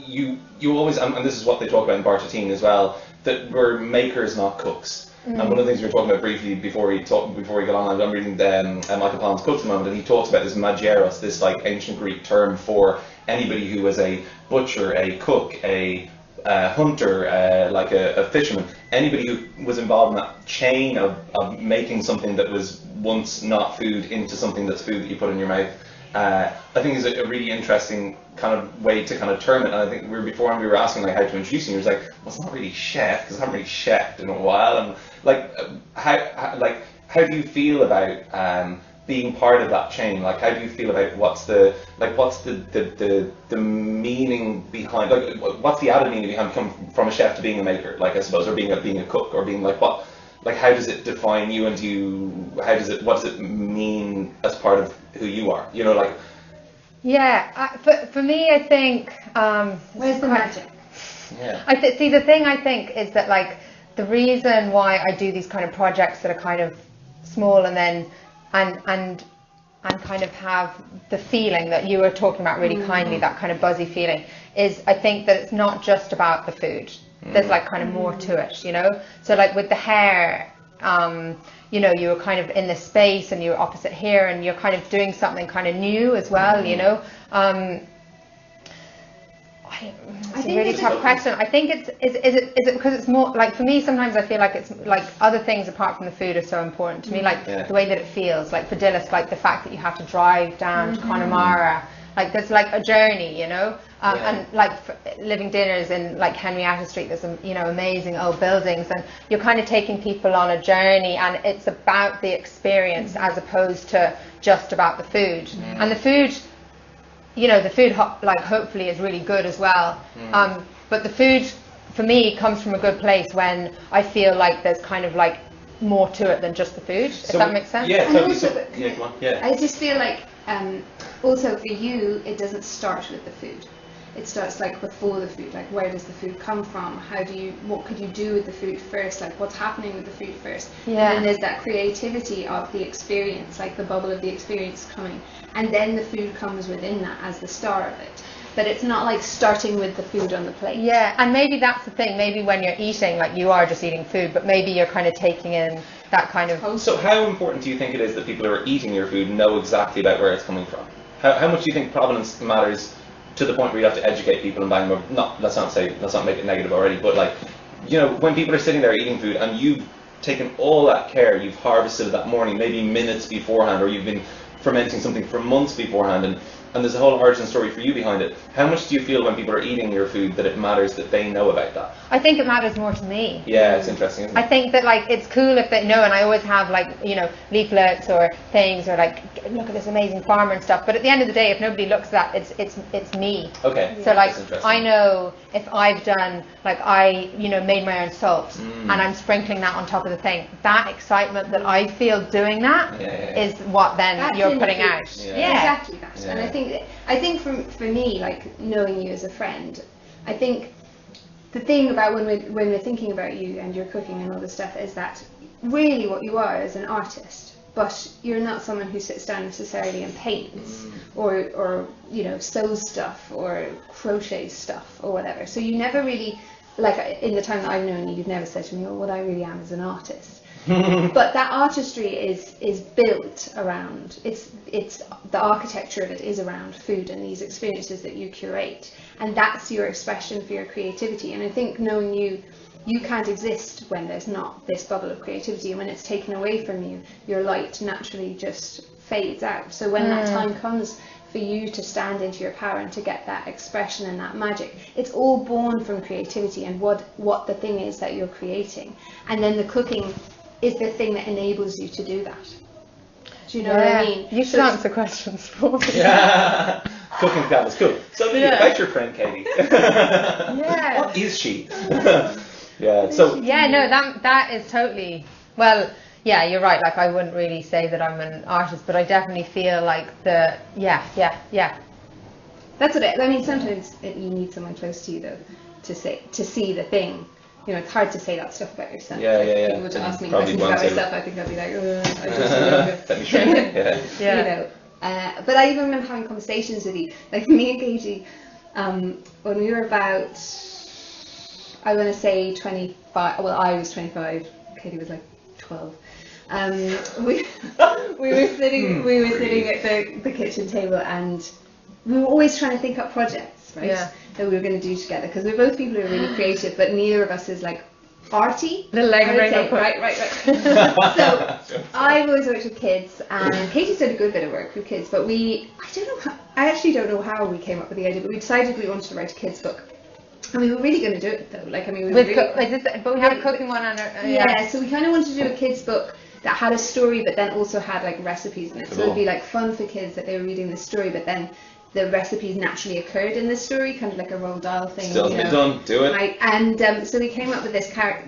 You always, and this is what they talk about in Bar 13 as well, that we're makers, not cooks. And one of the things we were talking about briefly before we got on, I'm reading Michael Pollan's Cook at the moment, and he talks about this magieros, this like ancient Greek term for anybody who was a butcher, a cook, a hunter, like a fisherman, anybody who was involved in that chain of making something that was once not food into something that's food that you put in your mouth. I think is a really interesting kind of way to kind of term it. And I think we were asking like how to introduce you. He was like, well, it's not really chef because I haven't really chefed in a while. And like, how do you feel about being part of that chain? Like, how do you feel about what's the meaning behind, like, what's the added meaning behind coming from a chef to being a maker? Like, I suppose, or being a cook, or being like what? Like, how does it define you, and what does it mean as part of who you are? You know, like. Yeah, for me, I think. Where's the magic? Yeah. See, the thing I think is that like the reason why I do these kind of projects that are kind of small and then and kind of have the feeling that you were talking about really kindly, that kind of buzzy feeling, is I think that it's not just about the food. There's like kind of more to it, you know? So like with the hair, you know, you were kind of in this space and you're opposite here and you're kind of doing something kind of new as well, you know? It's a really tough question. I think is it because it's more like, for me sometimes I feel like it's like other things apart from the food are so important to me, like the way that it feels, like for Dillis, like the fact that you have to drive down to Connemara, like there's like a journey, you know, and like living dinners in like Henrietta Street, there's you know amazing old buildings, and you're kind of taking people on a journey, and it's about the experience as opposed to just about the food. And the food, you know, the food like hopefully is really good as well, but the food for me comes from a good place when I feel like there's kind of like more to it than just the food, if that makes sense. Yeah, totally. Also, I just feel like also for you it doesn't start with the food. It starts like before the food, like where does the food come from? What could you do with the food first? Like what's happening with the food first? Yeah. And then there's that creativity of the experience, like the bubble of the experience coming. And then the food comes within that as the star of it. But it's not like starting with the food on the plate. Yeah, and maybe that's the thing. Maybe when you're eating, like you are just eating food, but maybe you're kind of taking in that kind of. So how important do you think it is that people who are eating your food know exactly about where it's coming from? How much do you think provenance matters to the point where you have to educate people and bang them? Let's not make it negative already, but like, you know, when people are sitting there eating food and you've taken all that care, you've harvested it that morning, maybe minutes beforehand, or you've been fermenting something for months beforehand, and there's a whole origin story for you behind it. How much do you feel when people are eating your food that it matters that they know about that? I think it matters more to me. Yeah, it's interesting, isn't it? I think that like it's cool if they know, and I always have like, you know, leaflets or things, or like, look at this amazing farmer and stuff. But at the end of the day, if nobody looks at that, it's me. Okay. So like I know if I've done, like, I, you know, made my own salt and I'm sprinkling that on top of the thing, that excitement that I feel doing that is what then that's you're putting out. Exactly that. And I think for me, like, knowing you as a friend, I think the thing about when we're thinking about you and your cooking and all this stuff is that really what you are is an artist, but you're not someone who sits down necessarily and paints or you know, sews stuff or crochets stuff or whatever. So you never really, like, in the time that I've known you, you've never said to me, oh, what I really am is an artist. But that artistry is built around, it's the architecture of it is around food and these experiences that you curate, and that's your expression for your creativity. And I think knowing you can't exist when there's not this bubble of creativity, and when it's taken away from you, your light naturally just fades out. So when that time comes for you to stand into your power and to get that expression and that magic, it's all born from creativity and what the thing is that you're creating. And then the cooking is the thing that enables you to do that. Do you know what I mean? You should answer questions for me. Yeah. Cooking that was cool. So about your friend Katie. What is she? Yeah. So. Yeah. No. That is totally. Well. Yeah. You're right. Like, I wouldn't really say that I'm an artist, but I definitely feel like the. Yeah. That's what I mean. Sometimes you need someone close to you though to see the thing. You know, it's hard to say that stuff about yourself. Yeah. People would ask me questions about myself, I think I'd be like, I just let me show you. You know. But I even remember having conversations with you, like me and Katie, when we were about, I want to say 25. Well, I was 25. Katie was like 12. We were sitting at the kitchen table, and we were always trying to think up projects, right? Yeah. That we were going to do together, because we're both people who are really creative, but neither of us is like arty. Little egg and rainbow foot. Right. So I've always worked with kids, and Katie's done a good bit of work with kids, but I actually don't know how we came up with the idea, but we decided we wanted to write a kids book. And we were really going to do it though. Like, I mean, but we had a cooking one on it. So we kind of wanted to do a kids book that had a story, but then also had like recipes in it. So it'd be like fun for kids that they were reading the story, but then the recipes naturally occurred in this story, kind of like a Roald Dahl thing. Still hasn't been done. Do it. Right. And so we came up with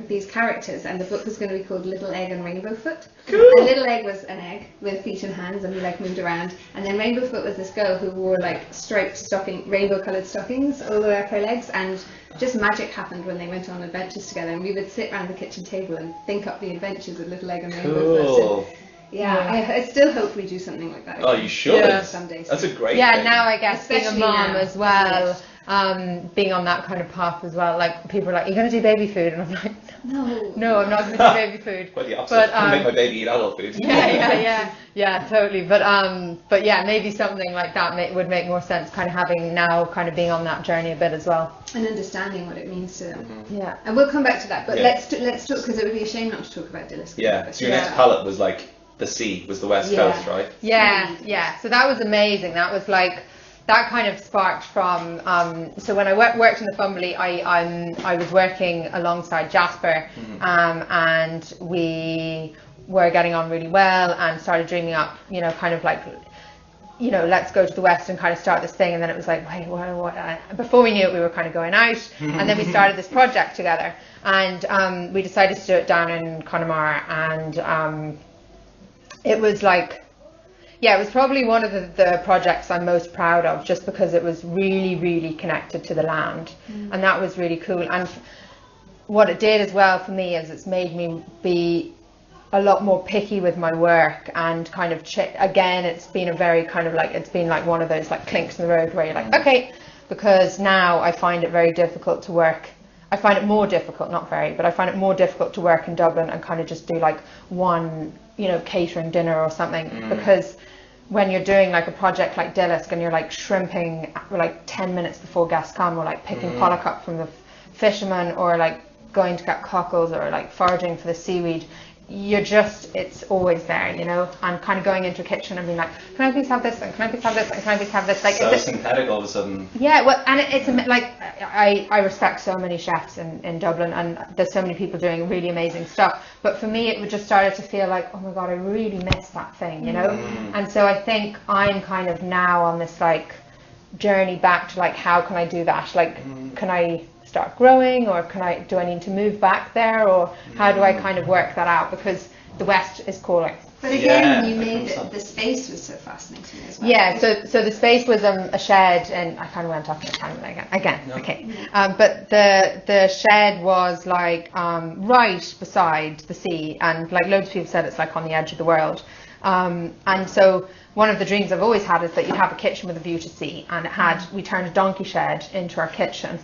these characters, and the book was going to be called Little Egg and Rainbow Foot. Cool. And Little Egg was an egg with feet and hands, and we like moved around. And then Rainbow Foot was this girl who wore like striped rainbow-coloured stockings all the way up her legs, and just magic happened when they went on adventures together. And we would sit around the kitchen table and think up the adventures of Little Egg and Rainbow Foot. And, I still hope we do something like that. Oh, you should. Someday. That's a great thing. Now I guess especially being a mom now, as well, being on that kind of path as well. Like, people are like, "You're going to do baby food," and I'm like, "No, I'm not going to do baby food." Well, the opposite. I make my baby eat adult food. Yeah, totally. But yeah, maybe something like that would make more sense. Kind of being on that journey a bit as well, and understanding what it means to them. Mm-hmm. Yeah, and we'll come back to that. But let's talk, because it would be a shame not to talk about Dillis. Yeah. So your next palette was like the sea, was the West Coast, right? Yeah. So that was amazing. That was like, that kind of sparked from. So when I worked in the Fumbly, I was working alongside Jasper, and we were getting on really well, and started dreaming up, you know, kind of like, you know, let's go to the West and kind of start this thing. And then it was like, wait, what? Before we knew it, we were kind of going out, and then we started this project together, and we decided to do it down in Connemara, and it was like, it was probably one of the projects I'm most proud of, just because it was really, really connected to the land, and that was really cool. And what it did as well for me is it's made me be a lot more picky with my work, and kind of again, it's been a very kind of like, it's been like one of those like clinks in the road where you're like, okay, because now I find it very difficult to work I find it more difficult, not very, but I find it more difficult to work in Dublin and kind of just do like one, you know, catering dinner or something, because when you're doing like a project like Dillisk and you're like shrimping like 10 minutes before guests come, or like picking pollock up from the fishermen, or like going to get cockles, or like foraging for the seaweed, you're just, it's always there, you know, and kind of going into a kitchen and being like, can I please have this, and can I please have this, and can I please have this, like, so synthetic all of a sudden. Yeah, well, and it's like, I respect so many chefs in Dublin, and there's so many people doing really amazing stuff, but for me it would just started to feel like, oh my god, I really miss that thing, you know. And so I think I'm kind of now on this like journey back to like, how can I do that, like, can I start growing, or do I need to move back there, or how do I kind of work that out, because the West is calling. But again, you made it, the space was so fascinating to me as well. Yeah, so the space was a shed, and I kind of went off on a tangent again. No. Okay. But the shed was like right beside the sea, and like loads of people said it's like on the edge of the world. And so one of the dreams I've always had is that you'd have a kitchen with a view to sea, and we turned a donkey shed into our kitchen,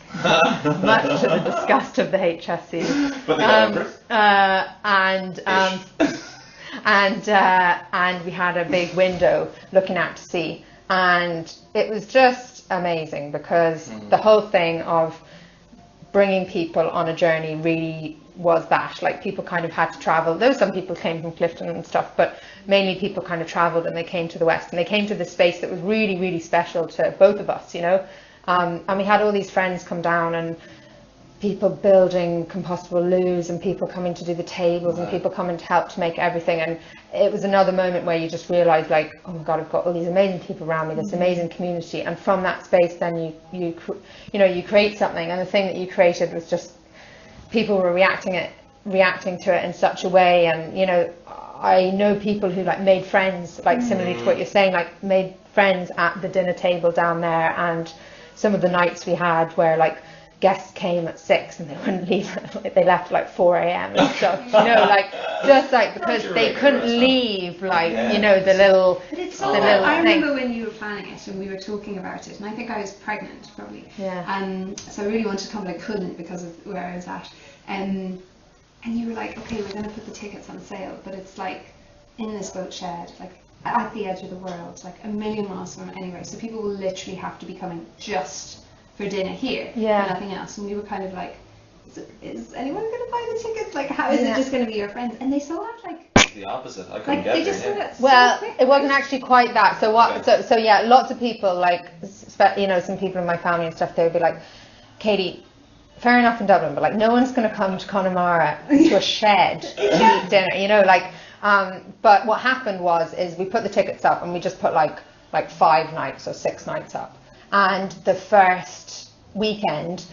much to the disgust of the HSC. But they got over it. And we had a big window looking out to sea, and it was just amazing, because the whole thing of bringing people on a journey really was that, like, people kind of had to travel, though some people came from Clifton and stuff, but mainly people kind of traveled, and they came to the West, and they came to this space that was really, really special to both of us, you know. And we had all these friends come down, and people building compostable loos, and people coming to do the tables, and people coming to help to make everything. And it was another moment where you just realized, like, oh my god, I've got all these amazing people around me, this amazing community, and from that space then you create something. And the thing that you created was just, people were reacting to it in such a way. And you know, I know people who like made friends, like similarly to what you're saying, like made friends at the dinner table down there. And some of the nights we had where like guests came at 6 and they wouldn't leave, they left at like 4 a.m. and stuff, you know, like just like because they couldn't leave, like, you know, the little. But it's all that, I remember when you were planning it and we were talking about it, and I think I was pregnant probably. Yeah. So I really wanted to come, but I couldn't because of where I was at. And you were like, okay, we're going to put the tickets on sale, but it's like in this boat shed, like at the edge of the world, like a million miles from anywhere. So people will literally have to be coming just for dinner here, for nothing else. And we were kind of like, is anyone going to buy the tickets? Like, how is it just going to be your friends? And they sold out like the opposite. I couldn't get there. Well, it wasn't actually quite that. So what? Okay. So yeah, lots of people, like, you know, some people in my family and stuff, they would be like, Katie, fair enough in Dublin, but like no one's going to come to Connemara to a shed to eat dinner, you know, like. But what happened is we put the tickets up, and we just put like 5 nights or 6 nights up. And the first weekend,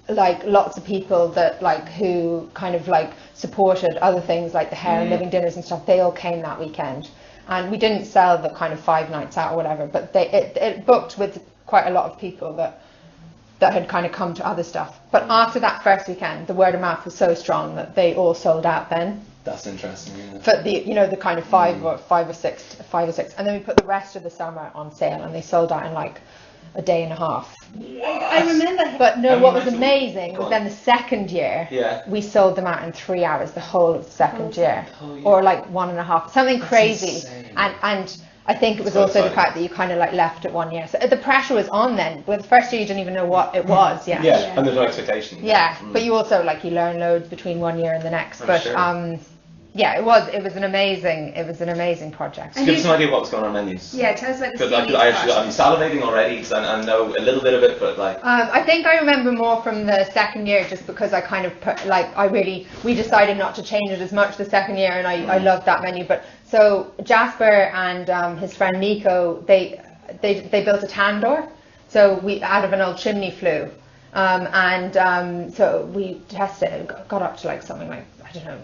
like lots of people that like who kind of like supported other things like the hair and living dinners and stuff, they all came that weekend. And we didn't sell the kind of 5 nights out or whatever, but it booked with quite a lot of people that had kind of come to other stuff. But after that first weekend, the word of mouth was so strong that they all sold out then. That's interesting. Yeah. For the, you know, the kind of 5 or 6, and then we put the rest of the summer on sale, and they sold out in like a day and a half. I remember. But no, what was amazing was then the second year, we sold them out in 3 hours, the whole of the second year, or like 1.5, something crazy. And I think it was also the fact that you kind of like left it 1 year. So the pressure was on then. But the first year you didn't even know what it was. And there's no expectation. But you also like, you learn loads between 1 year and the next. Yeah, it was an amazing project. So give us an idea of what was going on in menus. Yeah, tell us about the seaweed. I'm salivating already because I know a little bit of it, but like. I think I remember more from the second year, just because I kind of put, like, we decided not to change it as much the second year, and I loved that menu. But so Jasper and his friend Nico, they built a tandoor, so we out of an old chimney flue, so we tested it, got up to like something like, I don't know,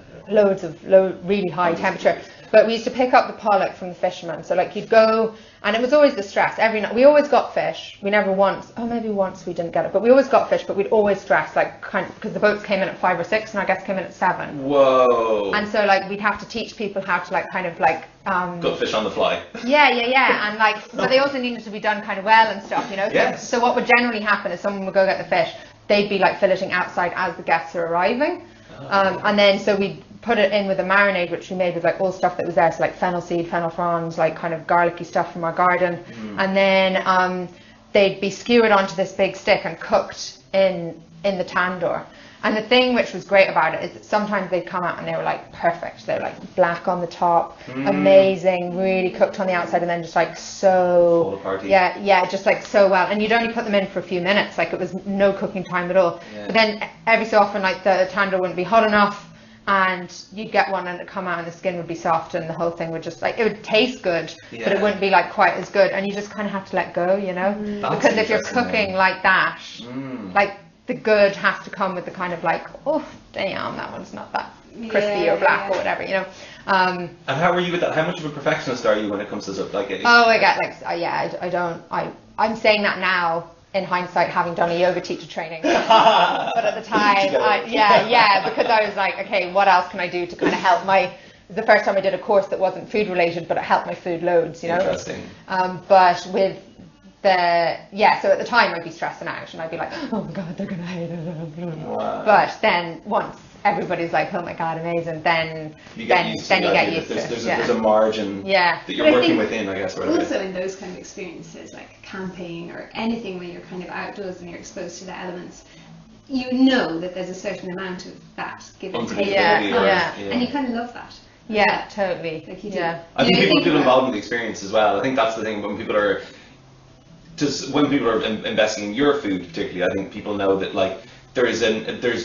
really high temperature. But we used to pick up the pollock from the fishermen. So like you'd go, and it was always the stress. Every night we always got fish. We never once, maybe once we didn't get it, but we always got fish. But we'd always stress, like, kind of, because the boats came in at 5 or 6, and our guests came in at 7. Whoa! And so like we'd have to teach people how to like kind of like got fish on the fly. Yeah, and like, but they also needed to be done kind of well and stuff, you know. So what would generally happen is someone would go get the fish, they'd be like filleting outside as the guests are arriving. And then so we put it in with a marinade which we made with like all stuff that was there, so like fennel seed, fennel fronds, like kind of garlicky stuff from our garden. And then they'd be skewered onto this big stick and cooked in the tandoor. And the thing which was great about it is that sometimes they'd come out and they were like perfect. They were like black on the top, amazing, really cooked on the outside, and then just like so, just like so well. And you'd only put them in for a few minutes, like it was no cooking time at all. But then every so often, like the tandoor wouldn't be hot enough, and you'd get one and it'd come out and the skin would be soft and the whole thing would just like, it would taste good, but it wouldn't be like quite as good. And you just kind of have to let go, you know, because if you're cooking like that, like the good has to come with the kind of like, oh damn, that one's not that crispy or black or whatever, you know. And how are you with that? How much of a perfectionist are you when it comes to stuff like it? I get like, I'm saying that now in hindsight, having done a yoga teacher training, but at the time, because I was like, okay, what else can I do to kind of help the first time I did a course that wasn't food related, but it helped my food loads, you know. Interesting. But with so at the time I'd be stressing out and I'd be like, oh my god, they're gonna hate it. Wow. But then once everybody's like, oh my god, amazing, then you get used to it. There's a margin that you're working within, I guess. Also in those kind of experiences, like camping or anything where you're kind of outdoors and you're exposed to the elements, you know that there's a certain amount of that give and take. And you kind of love that. Yeah, totally. Like you do. I think people feel involved in the experience as well. I think that's the thing when people are investing in your food, particularly. I think people know that like there's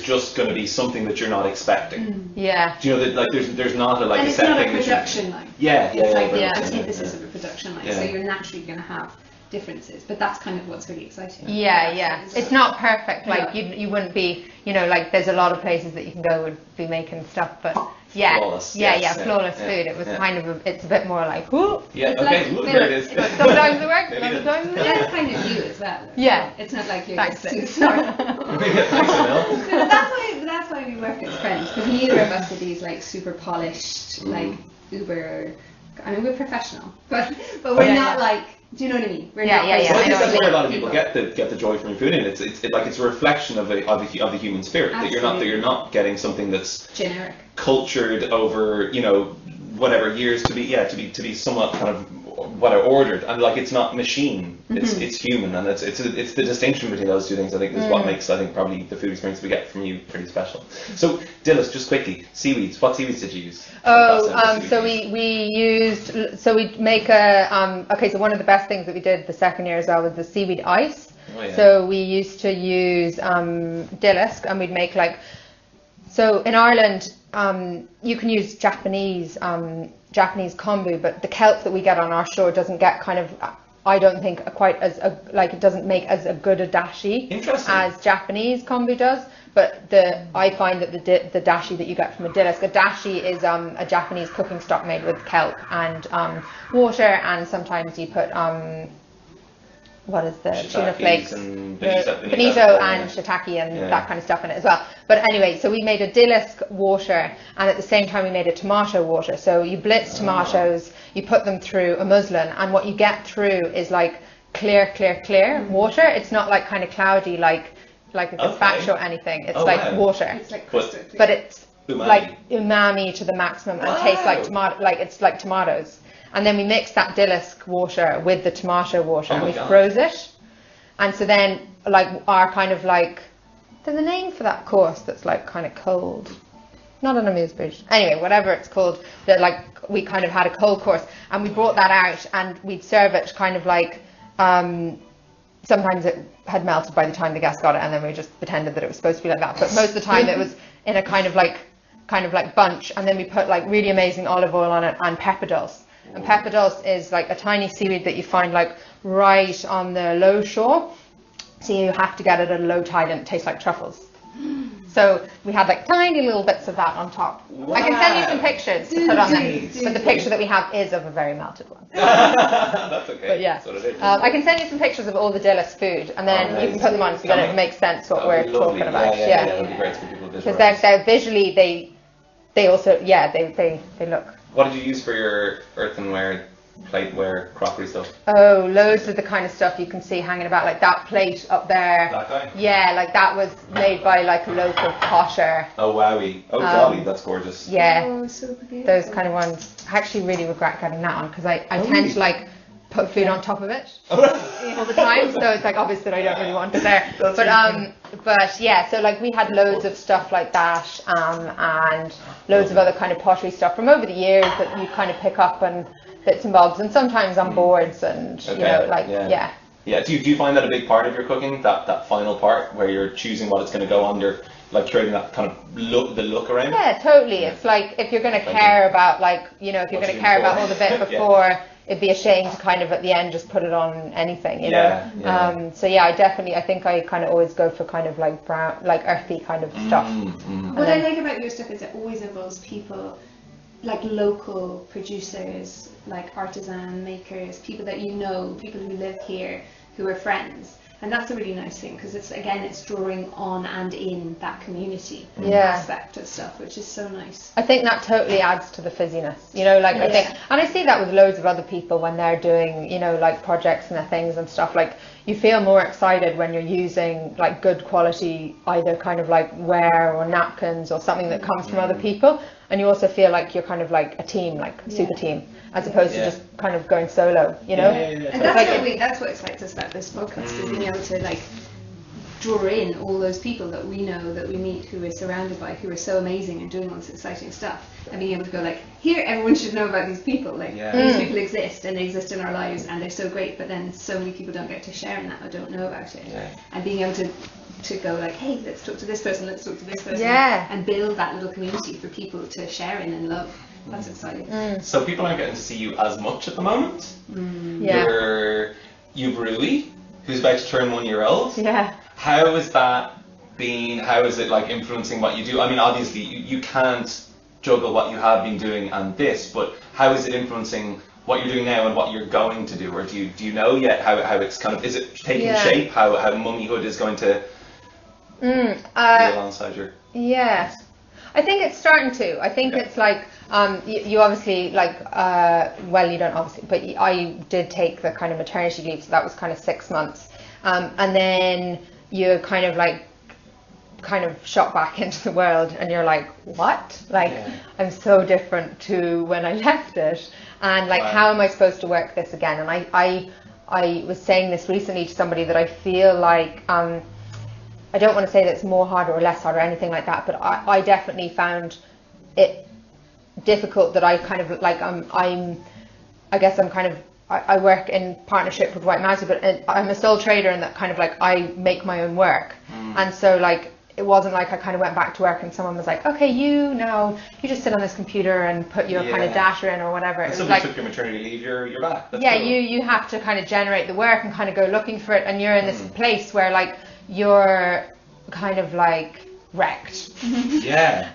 just going to be something that you're not expecting. Yeah. Do you know that like there's not a like and a set thing. It's not a production line. It's like the antithesis of a production line. So you're naturally going to have differences, but that's kind of what's really exciting. It's not perfect. Like you wouldn't be, you know, like there's a lot of places that you can go and be making stuff, but flawless. Flawless food. It was kind of it's a bit more like, whoo. There it is. Sometimes it works, sometimes it that's kind of you as well. It's not like you're Thanks, just that's why we work as friends, because neither of us are these like super polished, like uber. I mean, we're professional, but we're not like. Do you know what I mean? We're not. Well, I think that's where a lot of people get the joy from your food, and it's a reflection of the human spirit. Absolutely. That you're not getting something that's generic, cultured over whatever years to be somewhat kind of what I ordered, and like it's not machine, it's human, and it's the distinction between those two things I think is what makes probably the food experience we get from you pretty special. So Dilys, just quickly, seaweeds. What seaweeds did you use? So we'd make so one of the best things that we did the second year as well was the seaweed ice. So we used to use Dilys, and we'd make like, so in Ireland you can use Japanese kombu, but the kelp that we get on our shore doesn't get kind of, I don't think quite as it doesn't make as a good a dashi as Japanese kombu does. But I find that the dashi that you get from a dashi is a Japanese cooking stock made with kelp and water, and sometimes you put what is the tuna flakes, bonito and shiitake and that kind of stuff in it as well. But anyway, so we made a Dilys water, and at the same time we made a tomato water. So you blitz tomatoes, you put them through a muslin, and what you get through is like clear water. It's not like kind of cloudy like a gazpacho or anything. It's water. It's like crystal clear. But it's like umami to the maximum and tastes like tomato, like it's like tomatoes. And then we mixed that Dilys water with the tomato water, and we froze it. And so then, like, our kind of like, there's a name for that course that's like kind of cold. Not an amuse-bouche. Anyway, whatever it's called, that like we kind of had a cold course, and we brought that out, and we'd serve it kind of like, sometimes it had melted by the time the guests got it, and then we just pretended that it was supposed to be like that. But most of the time it was in a kind of like bunch, and then we put like really amazing olive oil on it and pepper dulse. And pepper dulse is like a tiny seaweed that you find like right on the low shore. So you have to get it at a low tide, and it tastes like truffles. So we had like tiny little bits of that on top. Wow. I can send you some pictures to put on them, but the picture that we have is of a very melted one. That's okay. But yeah, I can send you some pictures of all the Dilys food, and then you can put them on so that it makes sense what we're talking about. Yeah, that would be great for people to visualize. Because they're visually, they also, they look. What did you use for your earthenware plateware, crockery stuff? Oh, loads of the kind of stuff you can see hanging about, like that plate up there. That guy? Yeah, like that was made by like a local potter. Oh, wowie. Oh, jolly, that's gorgeous. Yeah, Oh, so beautiful. those kind of ones. I actually really regret getting that one because I tend to like put food on top of it all the time, so it's like obvious that I don't really want it there. But yeah, so like we had loads of stuff like that, and loads of other kind of pottery stuff from over the years that you kind of pick up and bits and bobs, and sometimes on boards, and you know, like yeah. Do you find that a big part of your cooking, that final part where you're choosing what it's going to go under, like creating that kind of look around? Yeah, totally. It's like if you're going to care about, like, you know, if you're going to care about all the bit before, it'd be a shame to kind of at the end just put it on anything, you know. So yeah, I think I kind of always go for kind of like brown, like earthy kind of stuff. What I like about your stuff is it always involves people, like local producers, like artisan makers, people that you know, people who live here, who are friends. And that's a really nice thing, because it's drawing on and in that community aspect of stuff, which is so nice. I think that totally adds to the fizziness, you know, like I think, and I see that with loads of other people when they're doing, you know, like projects and their things and stuff, like you feel more excited when you're using like good quality, either kind of like ware or napkins or something that comes from other people, and you also feel like you're kind of like a team, like a super team, as opposed to just kind of going solo, you know. And that's what excites us about this podcast, is being able to like draw in all those people that we know, that we meet, who we're surrounded by, who are so amazing and doing all this exciting stuff, and being able to go like, here, everyone should know about these people, like these people exist and they exist in our lives and they're so great, but then so many people don't get to share in that or don't know about it. And being able to go like, hey, let's talk to this person, let's talk to this person, and build that little community for people to share in and love. That's exciting. So people aren't getting to see you as much at the moment. You've Rui, who's about to turn 1 year old. How has that been? How is it like influencing what you do? I mean, obviously you can't juggle what you have been doing and this, but how is it influencing what you're doing now and what you're going to do? Or do you know yet how it's kind of, is it taking shape, how mummyhood is going to be alongside your... I think it's starting to. I think it's like, you obviously like, well, you don't obviously, but I did take the kind of maternity leave, so that was kind of 6 months. And then you're kind of shot back into the world, and you're like, what? Like, I'm so different to when I left it. And like, how am I supposed to work this again? And I was saying this recently to somebody that I feel like, I don't want to say that it's more hard or less hard or anything like that, but I definitely found it difficult that I kind of like, I work in partnership with White Magic, but I'm a sole trader, and that kind of like, I make my own work. And so like, it wasn't like I kind of went back to work and someone was like, okay, you just sit on this computer and put your kind of data in or whatever. If somebody took your maternity leave, you're back. That's cool. you have to kind of generate the work and kind of go looking for it, and you're in this place where like, you're kind of like wrecked.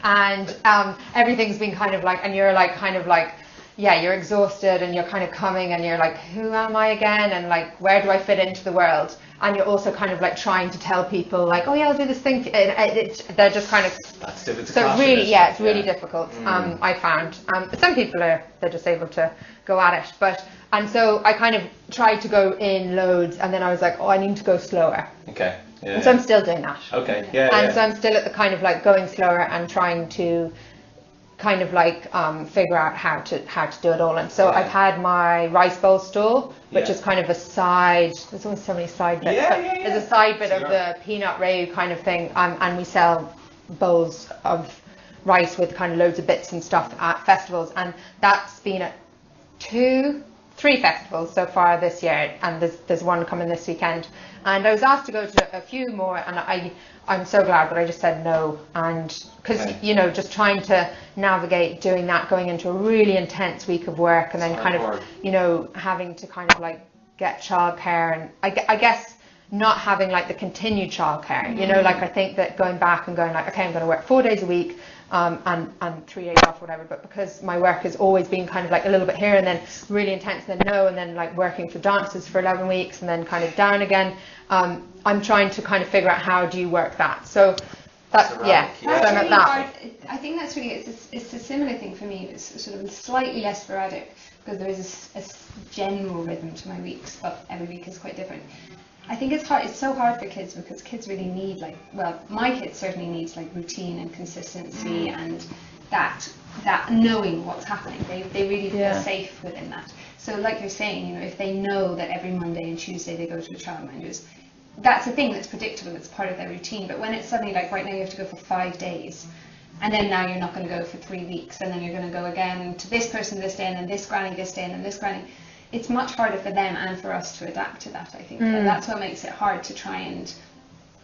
And everything's been kind of like, and you're like kind of like, you're exhausted, and you're kind of coming, and you're like, who am I again, and like, where do I fit into the world? And you're also kind of like trying to tell people like, oh yeah, I'll do this thing, they're just kind of, so really, it's really difficult. I found, but some people they're just able to go at it, and so I kind of tried to go in loads, and then I was like, oh, I need to go slower. And so I'm still doing that. So I'm still at the kind of like going slower and trying to kind of like figure out how to do it all. And so I've had my rice bowl stall, which is kind of a side, there's always so many side bits, there's a side bit of the peanut rayu kind of thing, and we sell bowls of rice with kind of loads of bits and stuff at festivals, and that's been at 3 festivals so far this year, and there's one coming this weekend, and I was asked to go to a few more, and I'm so glad that I just said no, and because you know, just trying to navigate doing that, going into a really intense week of work, and then kind of, you know, having to kind of like get childcare, and I guess not having like the continued childcare, you know, like I think that going back and going like, okay, I'm going to work 4 days a week, and 3 days off, whatever, but because my work has always been kind of like a little bit here and then really intense, and then no, and then like working for dancers for 11 weeks and then kind of down again, I'm trying to kind of figure out how do you work that. So that's so I'm at that. I think that's really, it's a similar thing for me. It's sort of slightly less sporadic, because there is a general rhythm to my weeks, but every week is quite different. I think it's hard. It's so hard for kids because kids really need my kids certainly needs like routine and consistency and that knowing what's happening. They really feel safe within that. So like you're saying, if they know that every Monday and Tuesday they go to a childminder's, that's a thing that's predictable. It's part of their routine. But when it's suddenly like right now you have to go for 5 days, and then now you're not going to go for 3 weeks, and then you're going to go again to this person this day, and then this granny this day, and then this granny. It's much harder for them and for us to adapt to that, I think. And that's what makes it hard to try and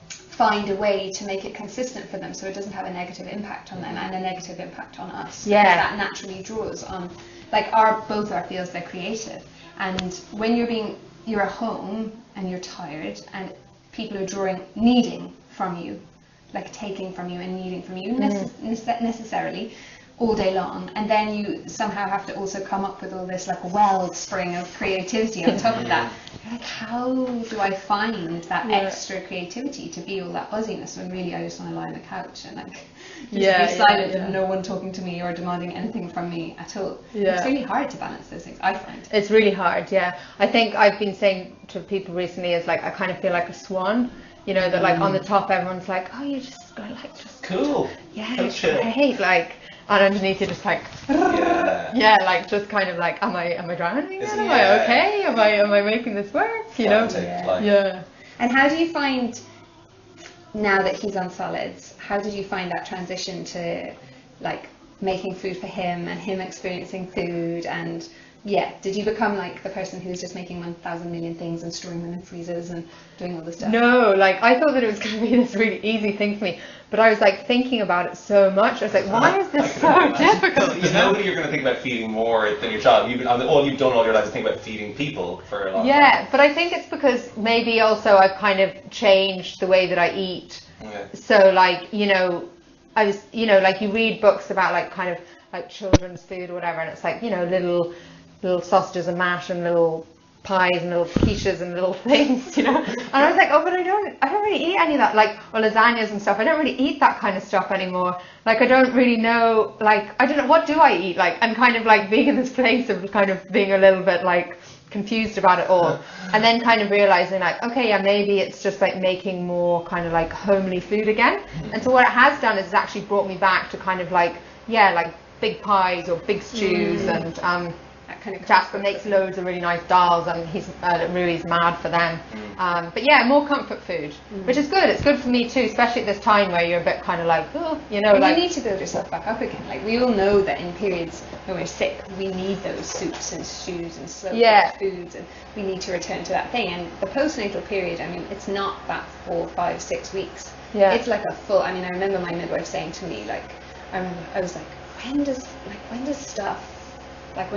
find a way to make it consistent for them so it doesn't have a negative impact on them and a negative impact on us. Yeah. That naturally draws on, like both our fields, they're creative. And when you're at home and you're tired and people are needing from you, like taking from you and needing from you necessarily, all day long, and then you somehow have to also come up with all this like wellspring of creativity on top of that. You're like, how do I find that extra creativity to be all that buzziness when really I just want to lie on the couch and like just be silent and no one talking to me or demanding anything from me at all. It's really hard to balance those things, I find. It's really hard, I think I've been saying to people recently is like I kind of feel like a swan. That like on the top everyone's like, oh, you just go like just cool. It's great, like. And underneath you're just like, like just kind of like, am I drowning? Am I okay? Am I making this work? And how do you find now that he's on solids? How did you find that transition to like making food for him and him experiencing food? And did you become like the person who's just making 1,000 million things and storing them in freezers and doing all this stuff? No, like I thought that it was going to be this really easy thing for me, but I was like thinking about it so much. I was like, why is this so difficult? There's nobody you're going to think about feeding more than your child. All you've done all your life is think about feeding people for a long time. Yeah, but I think it's because maybe also I've kind of changed the way that I eat. Okay. So like, I was, like you read books about like kind of like children's food or whatever, and it's like, little sausages and mash and little pies and little quiches and little things, And I was like, oh, but I don't really eat any of that, like, or lasagnas and stuff. I don't really eat that kind of stuff anymore. Like, I don't really know, like, I don't know, what do I eat? Like, and kind of like being in this place of kind of being a little bit like confused about it all. And then kind of realizing like, okay, maybe it's just like making more kind of like homely food again. And so what it has done is it's actually brought me back to kind of like, like big pies or big stews and, kind of Jasper makes loads of really nice dals and he's Rui's mad for them. But more comfort food, which is good. It's good for me too, especially at this time where you're a bit kind of like, like you need to build yourself back up again. Like we all know that in periods when we're sick, we need those soups and stews and slow cooked foods, and we need to return to that thing. And the postnatal period, I mean, it's not that 4, 5, 6 weeks. It's like a full. I mean, I remember my midwife saying to me, like, I was like, when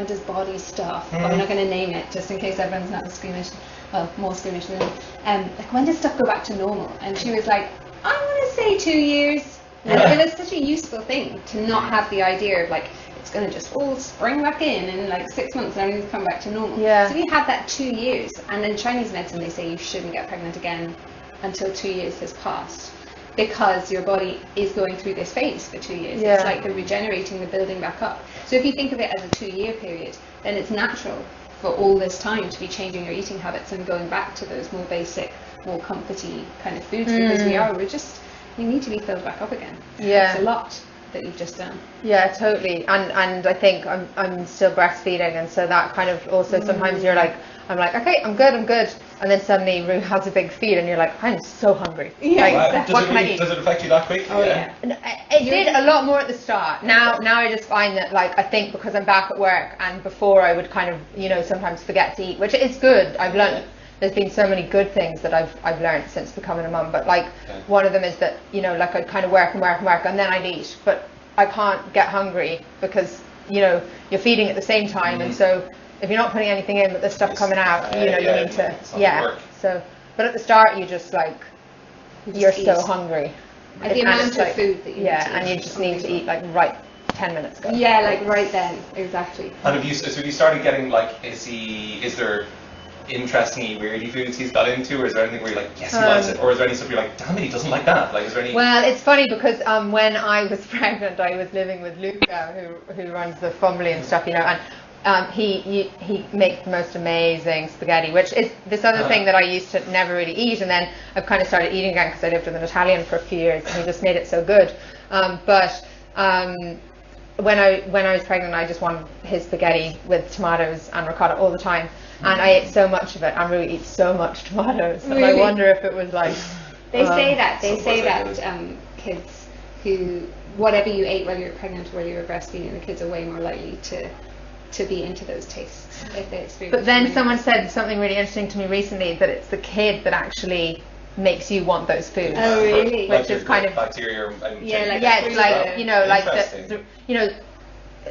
does body stuff, I'm not going to name it just in case everyone's not squeamish, well, more squeamish than me, like when does stuff go back to normal? And she was like, I want to say 2 years. And it was such a useful thing to not have the idea of like it's going to just all spring back in like 6 months and everything's come back to normal. So we had that 2 years, and in Chinese medicine they say you shouldn't get pregnant again until 2 years has passed, because your body is going through this phase for 2 years. It's like the regenerating, the building back up. So if you think of it as a 2-year period, then it's natural for all this time to be changing your eating habits and going back to those more basic, more comforty kind of foods, because we need to be filled back up again. It's a lot that you've just done. Yeah, totally. And I think I'm still breastfeeding, and so that kind of also sometimes you're like, I'm like, okay, I'm good. And then suddenly Rue has a big feed and you're like, I'm so hungry. What can I eat? Does it affect you that quick? Oh yeah. It did a lot more at the start. Now I just find that like, I think because I'm back at work, and before I would kind of, sometimes forget to eat, which is good. I've learned, there's been so many good things that I've learned since becoming a mum, but like one of them is that, like I'd kind of work and then I'd eat, but I can't get hungry because, you're feeding at the same time, and so if you're not putting anything in but there's stuff coming out, you need to, so, but at the start you just like, you're so hungry. And the amount of food that you need to eat. And you just need to eat like right 10 minutes ago. Yeah, like right then, exactly. And have you started getting like, is there interesting weirdy foods he's got into, or is there anything where you're like, yes, he likes it, or is there any stuff you're like, damn it, he doesn't like that? Like, is there any? Well, it's funny because when I was pregnant, I was living with Luca, who runs the family and stuff, and he makes the most amazing spaghetti, which is this other thing that I used to never really eat, and then I've kind of started eating again because I lived with an Italian for a few years, and he just made it so good. When I was pregnant, I just wanted his spaghetti with tomatoes and ricotta all the time, and I ate so much of it. I really eat so much tomatoes, and I wonder if it was like. They say that kids who whatever you ate while you were pregnant, while you were breastfeeding, the kids are way more likely to be into those tastes if they experience. But then someone said something really interesting to me recently, that it's the kid that actually makes you want those foods. Oh really? Which is kind of bacteria. It's like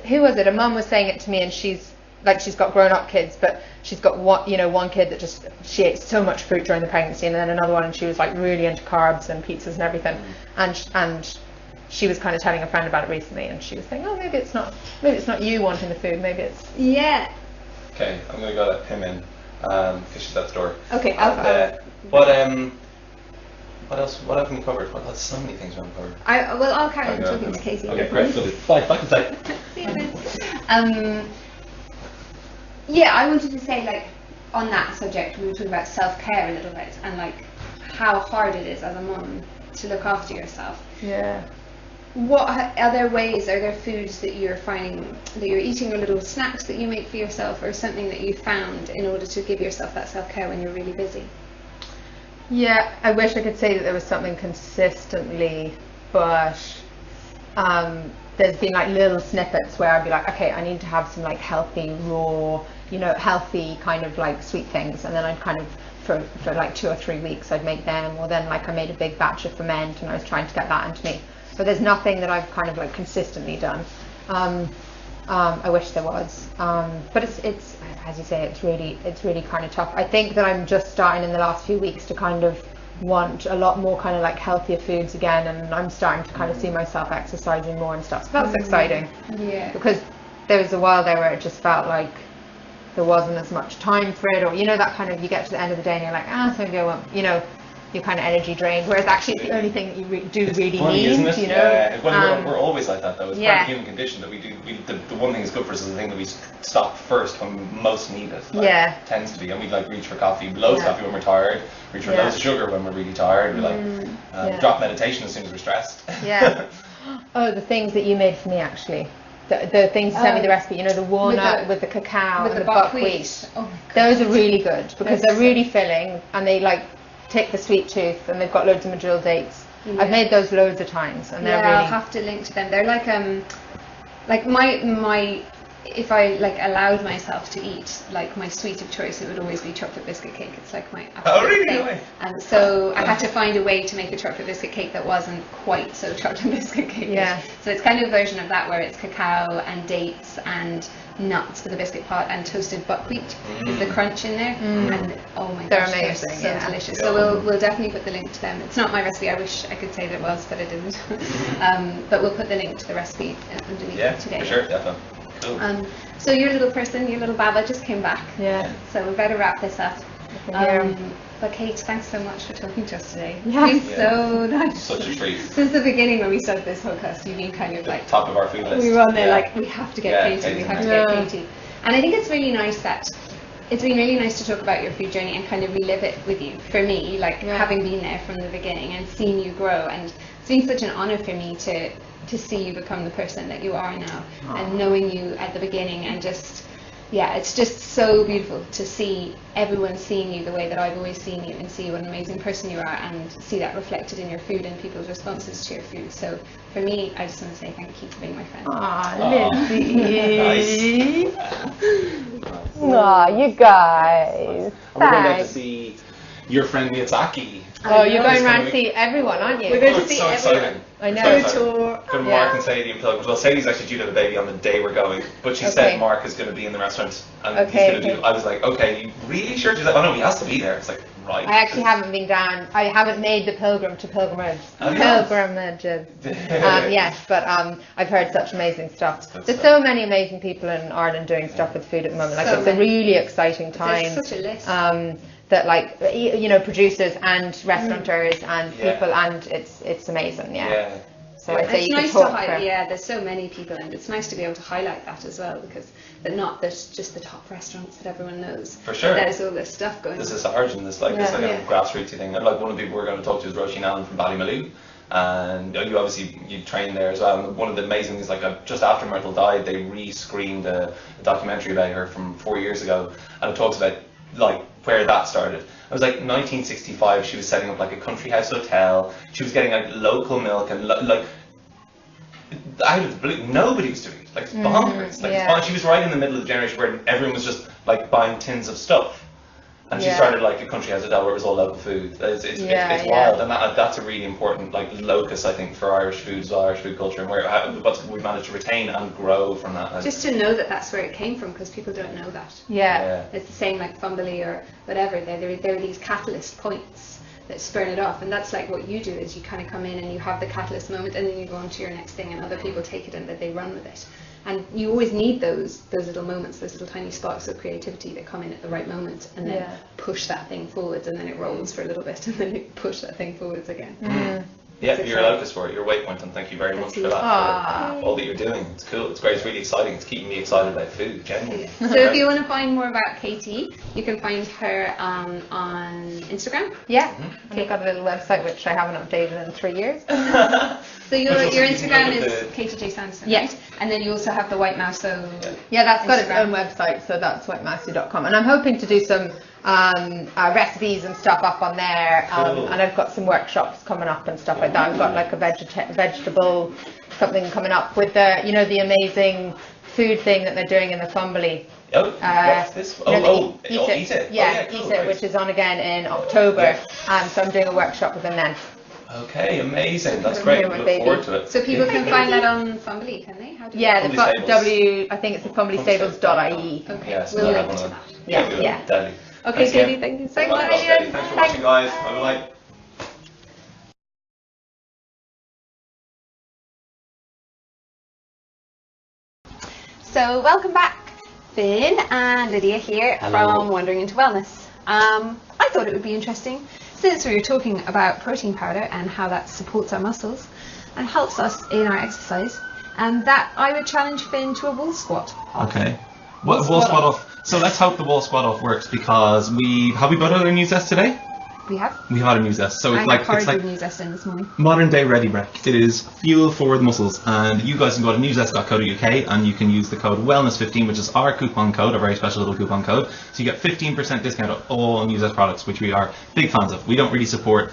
who was it? A mum was saying it to me, and she's got grown-up kids, but she's got one kid that she ate so much fruit during the pregnancy, and then another one, and she was like really into carbs and pizzas and everything, and she was kind of telling a friend about it recently, and she was saying, oh, maybe it's not you wanting the food, maybe it's Okay, I'm gonna go let Pim in because she's at the door. Okay, what else? What haven't we covered? Well, there's so many things we haven't covered. I'll carry on talking to Katie. Okay, great. Bye. Back inside. I wanted to say, like, on that subject, we were talking about self-care a little bit, and like how hard it is as a mum to look after yourself. Yeah. What are there foods that you're finding that you're eating, or little snacks that you make for yourself, or something that you found in order to give yourself that self-care when you're really busy? Yeah, I wish I could say that there was something consistently, but there's been like little snippets where I'd be like, okay, I need to have some like healthy, raw, healthy kind of like sweet things, and then I'd kind of for like 2 or 3 weeks I'd make them, or then like I made a big batch of ferment and I was trying to get that into me. But there's nothing that I've kind of like consistently done. I wish there was, but it's as you say, it's really kind of tough. I think that I'm just starting in the last few weeks to kind of want a lot more kind of like healthier foods again, and I'm starting to kind of see myself exercising more and stuff. So that's exciting. Yeah. Because there was a while there where it just felt like there wasn't as much time for it, or that kind of, you get to the end of the day and you're like, maybe I won't, you're kind of energy drained, whereas actually it's the only thing that you do really funny, need, isn't it? Yeah. Well, we're always like that though. It's part of the human condition that we do. The one thing that's good for us is the thing that we stop first when we most need it. Tends to be, and we like reach for coffee, loads of coffee when we're tired, reach for loads of sugar when we're really tired. We like drop meditation as soon as we're stressed. Yeah. Oh, the things that you made for me actually. The things you sent me the recipe, the walnut with the cacao and the buckwheat. Oh, those are really good because they're really filling, and they like take the sweet tooth, and they've got loads of medjool dates. I've made those loads of times, and they're really. I'll have to link to them. They're like my if I like allowed myself to eat like my sweet of choice, it would always be chocolate biscuit cake. It's like my absolute thing. And so I had to find a way to make a chocolate biscuit cake that wasn't quite so chocolate biscuit cake. Yeah. So it's kind of a version of that where it's cacao and dates and nuts for the biscuit pot and toasted buckwheat with the crunch in there. And oh my gosh, they're amazing. They're so delicious. So we'll definitely put the link to them. It's not my recipe. I wish I could say that it was, but I didn't. But we'll put the link to the recipe underneath today. Yeah, for sure, definitely. Cool. So your little person, your little Baba just came back. Yeah. So we better wrap this up. But Kate, thanks so much for talking to us today. Yes. It's so nice. Such a treat. Since the beginning when we started this podcast, you've been kind of like top of our food list. We were on there like, we have to get Katie, we have to get Katie. And I think it's really nice that it's been really nice to talk about your food journey and kind of relive it with you. For me, like having been there from the beginning and seeing you grow, and it's been such an honour for me to see you become the person that you are now. And knowing you at the beginning, and just it's just so beautiful to see everyone seeing you the way that I've always seen you, and see what an amazing person you are, and see that reflected in your food and people's responses to your food. So for me, I just want to say thank you for being my friend. Lizzie. Nice. You guys. And we're going to see your friend Miyazaki. You're going around to see everyone, aren't you? We're going to see so everyone. Exciting. I know. Tour. From Mark and Sadie and Pilgrims. Well, Sadie's actually due to have a baby on the day we're going, but she said Mark is going to be in the restaurant, and he's going to do. I was like, okay, you really sure? She's like, oh no, he has to be there. It's like, right. I actually haven't been down. I haven't made the pilgrimages. Yes, but I've heard such amazing stuff. There's so many amazing people in Ireland doing stuff with food at the moment. Like it's a really exciting time. There's such a list. That like producers and restaurateurs and people, and it's amazing. So I'd say it's you nice could to talk highlight. for- Yeah, there's so many people, and it's nice to be able to highlight that as well, because they're not just the top restaurants that everyone knows. For sure. There's all this stuff going There's on. this origin, this like Yeah. a grassrootsy thing. And like one of the people we're going to talk to is Roisin Allen from Ballymaloe, and you obviously you trained there as well. And one of the amazing things, like just after Myrtle died, they re-screened a documentary about her from 4 years ago, and it talks about like where that started. It was like 1965. She was setting up like a country house hotel. She was getting like local milk and like out of the blue, nobody was doing it. Like it's bonkers. Like yeah. she was right in the middle of the generation where everyone was just like buying tins of stuff. And she Yeah. started like a country house hotel where it was all local food. It's wild, and that's a really important like locus, I think, for Irish food as well, Irish food culture, and what we've managed to retain and grow from that. Just to know that that's where it came from, because people don't know that. Yeah. It's the same like Fumbly or whatever. There are these catalyst points that spurn it off, and that's like what you do is you kind of come in and you have the catalyst moment, and then you go on to your next thing, and other people take it and that they run with it. And you always need those little moments, those little tiny sparks of creativity that come in at the right moment, and then push that thing forwards, and then it rolls for a little bit, and then you push that thing forwards again. Yeah, you're locus for it, your waypoint, and thank you very much for that, for all that you're doing. It's cool, it's great, it's really exciting, it's keeping me excited about food, genuinely. So if you want to find more about Katie, you can find her on Instagram. Yeah. And I've got a little website which I haven't updated in 3 years. So your Instagram is Katie J. Sanderson, right? And then you also have the White Mouse, so... Yeah, that's got its Instagram. own website, so that's whitemousey.com. And I'm hoping to do some recipes and stuff up on there. Cool. And I've got some workshops coming up and stuff like that. I've got like a vegetable something coming up with the amazing food thing that they're doing in the Fumbly. Oh, what's this? Eat It. Yeah, cool, Eat It, right. which is on again in October. So I'm doing a workshop with them then. Okay, amazing. That's I'm great. here We with look forward baby. to it. So people can find that on Fumbly, can they? How do Yeah, Fumbly Stables. I think it's the fumblystables.ie. Okay, Yes, we'll no, link I to wanna- that. Yeah. Deadly. Okay, Thanks Katie, again. thank you so Thanks, much. Marion. Thanks for watching, guys. Bye-bye. So welcome back, Finn and Lydia here from Wandering into Wellness. I thought it would be interesting, since we were talking about protein powder and how that supports our muscles and helps us in our exercise, and that I would challenge Finn to a wall squat. Okay. Wall squat off. So let's hope the wall squat off works, because we both had a new zest today? We have. We had a new zest. So it's like new zest in this morning. modern day ready break. It is fuel for the muscles, and you guys can go to newzest.co.uk and you can use the code wellness15, which is our coupon code, a very special little coupon code. So you get 15% discount on all New Zest products, which we are big fans of. We don't really support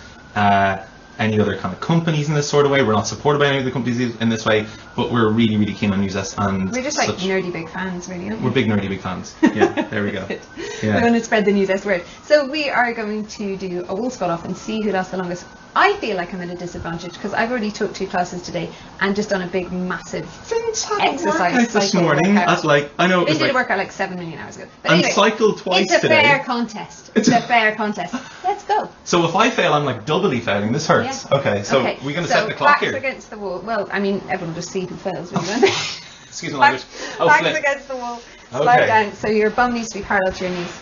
any other kind of companies in this sort of way. We're not supported by any other companies in this way, but we're really, really keen on New Zest, and We're just like nerdy big fans, really, aren't we? we're big nerdy big fans. Yeah, there we go. We're going to spread the New Zest word. So we are going to do a wall squat off and see who lasts the longest. I feel like I'm at a disadvantage because I've already taught 2 classes today and just done a big, massive exercise this cycle morning. workout. That's like, I know it They was did a like, workout like 7 million hours ago. But and anyway, cycled twice it's a today. fair contest. It's a fair contest. Let's go. So if I fail, I'm like doubly failing. This hurts. Yeah. Okay, so we're going to set the clock backs here. against the wall. Well, I mean, everyone will just see who fails, really, won't they? Excuse my language. Backs Flip. against the wall. Slide Okay. down. So your bum needs to be parallel to your knees.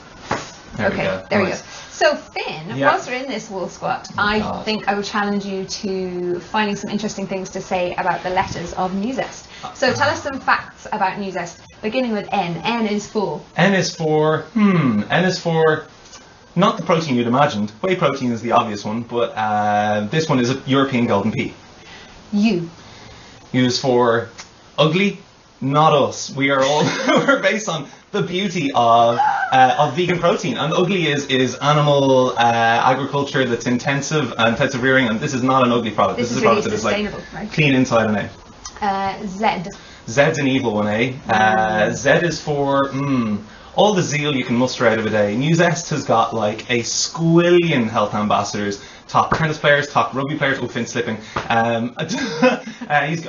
There we go. There we go. Nice. So Finn, Yeah. whilst we're in this wall squat, Oh, I God. think I would challenge you to finding some interesting things to say about the letters of New Zest. So tell us some facts about New Zest, beginning with N. N is for. N is for not the protein you'd imagined. Whey protein is the obvious one, but this one is a European golden pea. U. U is for ugly, not us. We are all we're based on the beauty of vegan protein, and ugly is animal agriculture that's intensive rearing, and this is not an ugly product. This is is a product really that is like sustainable, right? clean inside and out. Z. Z's an evil one, eh? Z is for all the zeal you can muster out of a day. New Zest has got like a squillion health ambassadors, top tennis players, top rugby players. Oh, Finn's slipping.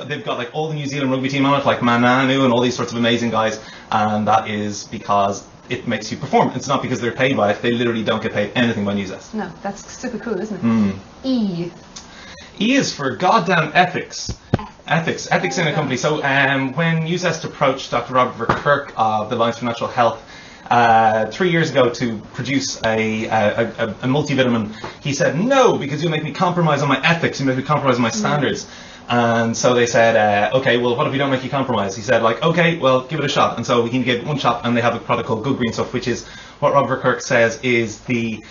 They've got like all the New Zealand rugby team on it, like Mananu and all these sorts of amazing guys, and that is because it makes you perform. It's not because they're paid by it. They literally don't get paid anything by New Zest. No, that's super cool, isn't it? E. E is for goddamn ethics. Ethics in a company. So when New Zest approached Dr. Robert Verkerk of the Alliance for Natural Health 3 years ago to produce a multivitamin, he said no, because you'll make me compromise on my ethics, you'll make me compromise on my standards. And so they said, okay, well, what if we don't make you compromise? He said, like, okay, well, give it a shot. And so we can give it one shot, and they have a product called Good Green Stuff, which is what Robert Kirk says is the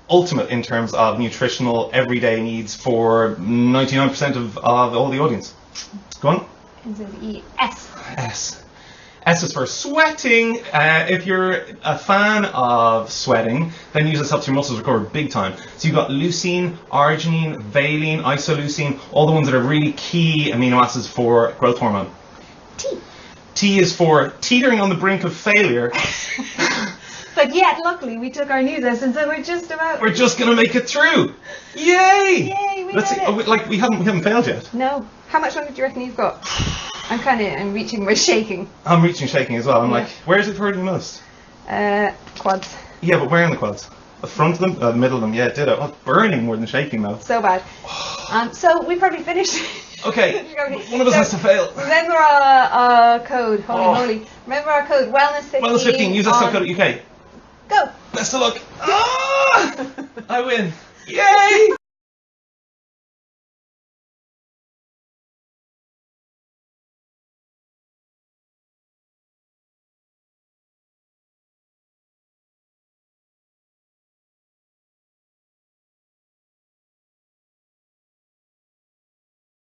ultimate in terms of nutritional everyday needs for 99% of all the audience. Go on. Is it E-S? S. S is for sweating. If you're a fan of sweating, then use this helps your muscles recover big time. So you've got leucine, arginine, valine, isoleucine, all the ones that are really key amino acids for growth hormone. T. T is for teetering on the brink of failure. But yet, luckily, we took our new lessons and we're just going to make it through. Yay! Yay, we Let's see. did it. Oh, like we haven't failed yet. No. How much longer do you reckon you've got? I'm reaching, we're shaking. I'm reaching, shaking as well. I'm like, where is it hurting most? Quads. Yeah, but where in the quads? The front of them? The middle of them? Yeah, ditto. Oh, burning more than shaking though. So bad. So we probably finished. Okay, one of us has to fail. Remember our code, holy. Remember our code, Wellness15. Wellness15, use that code at UK. Go. Best of luck. I win. Yay!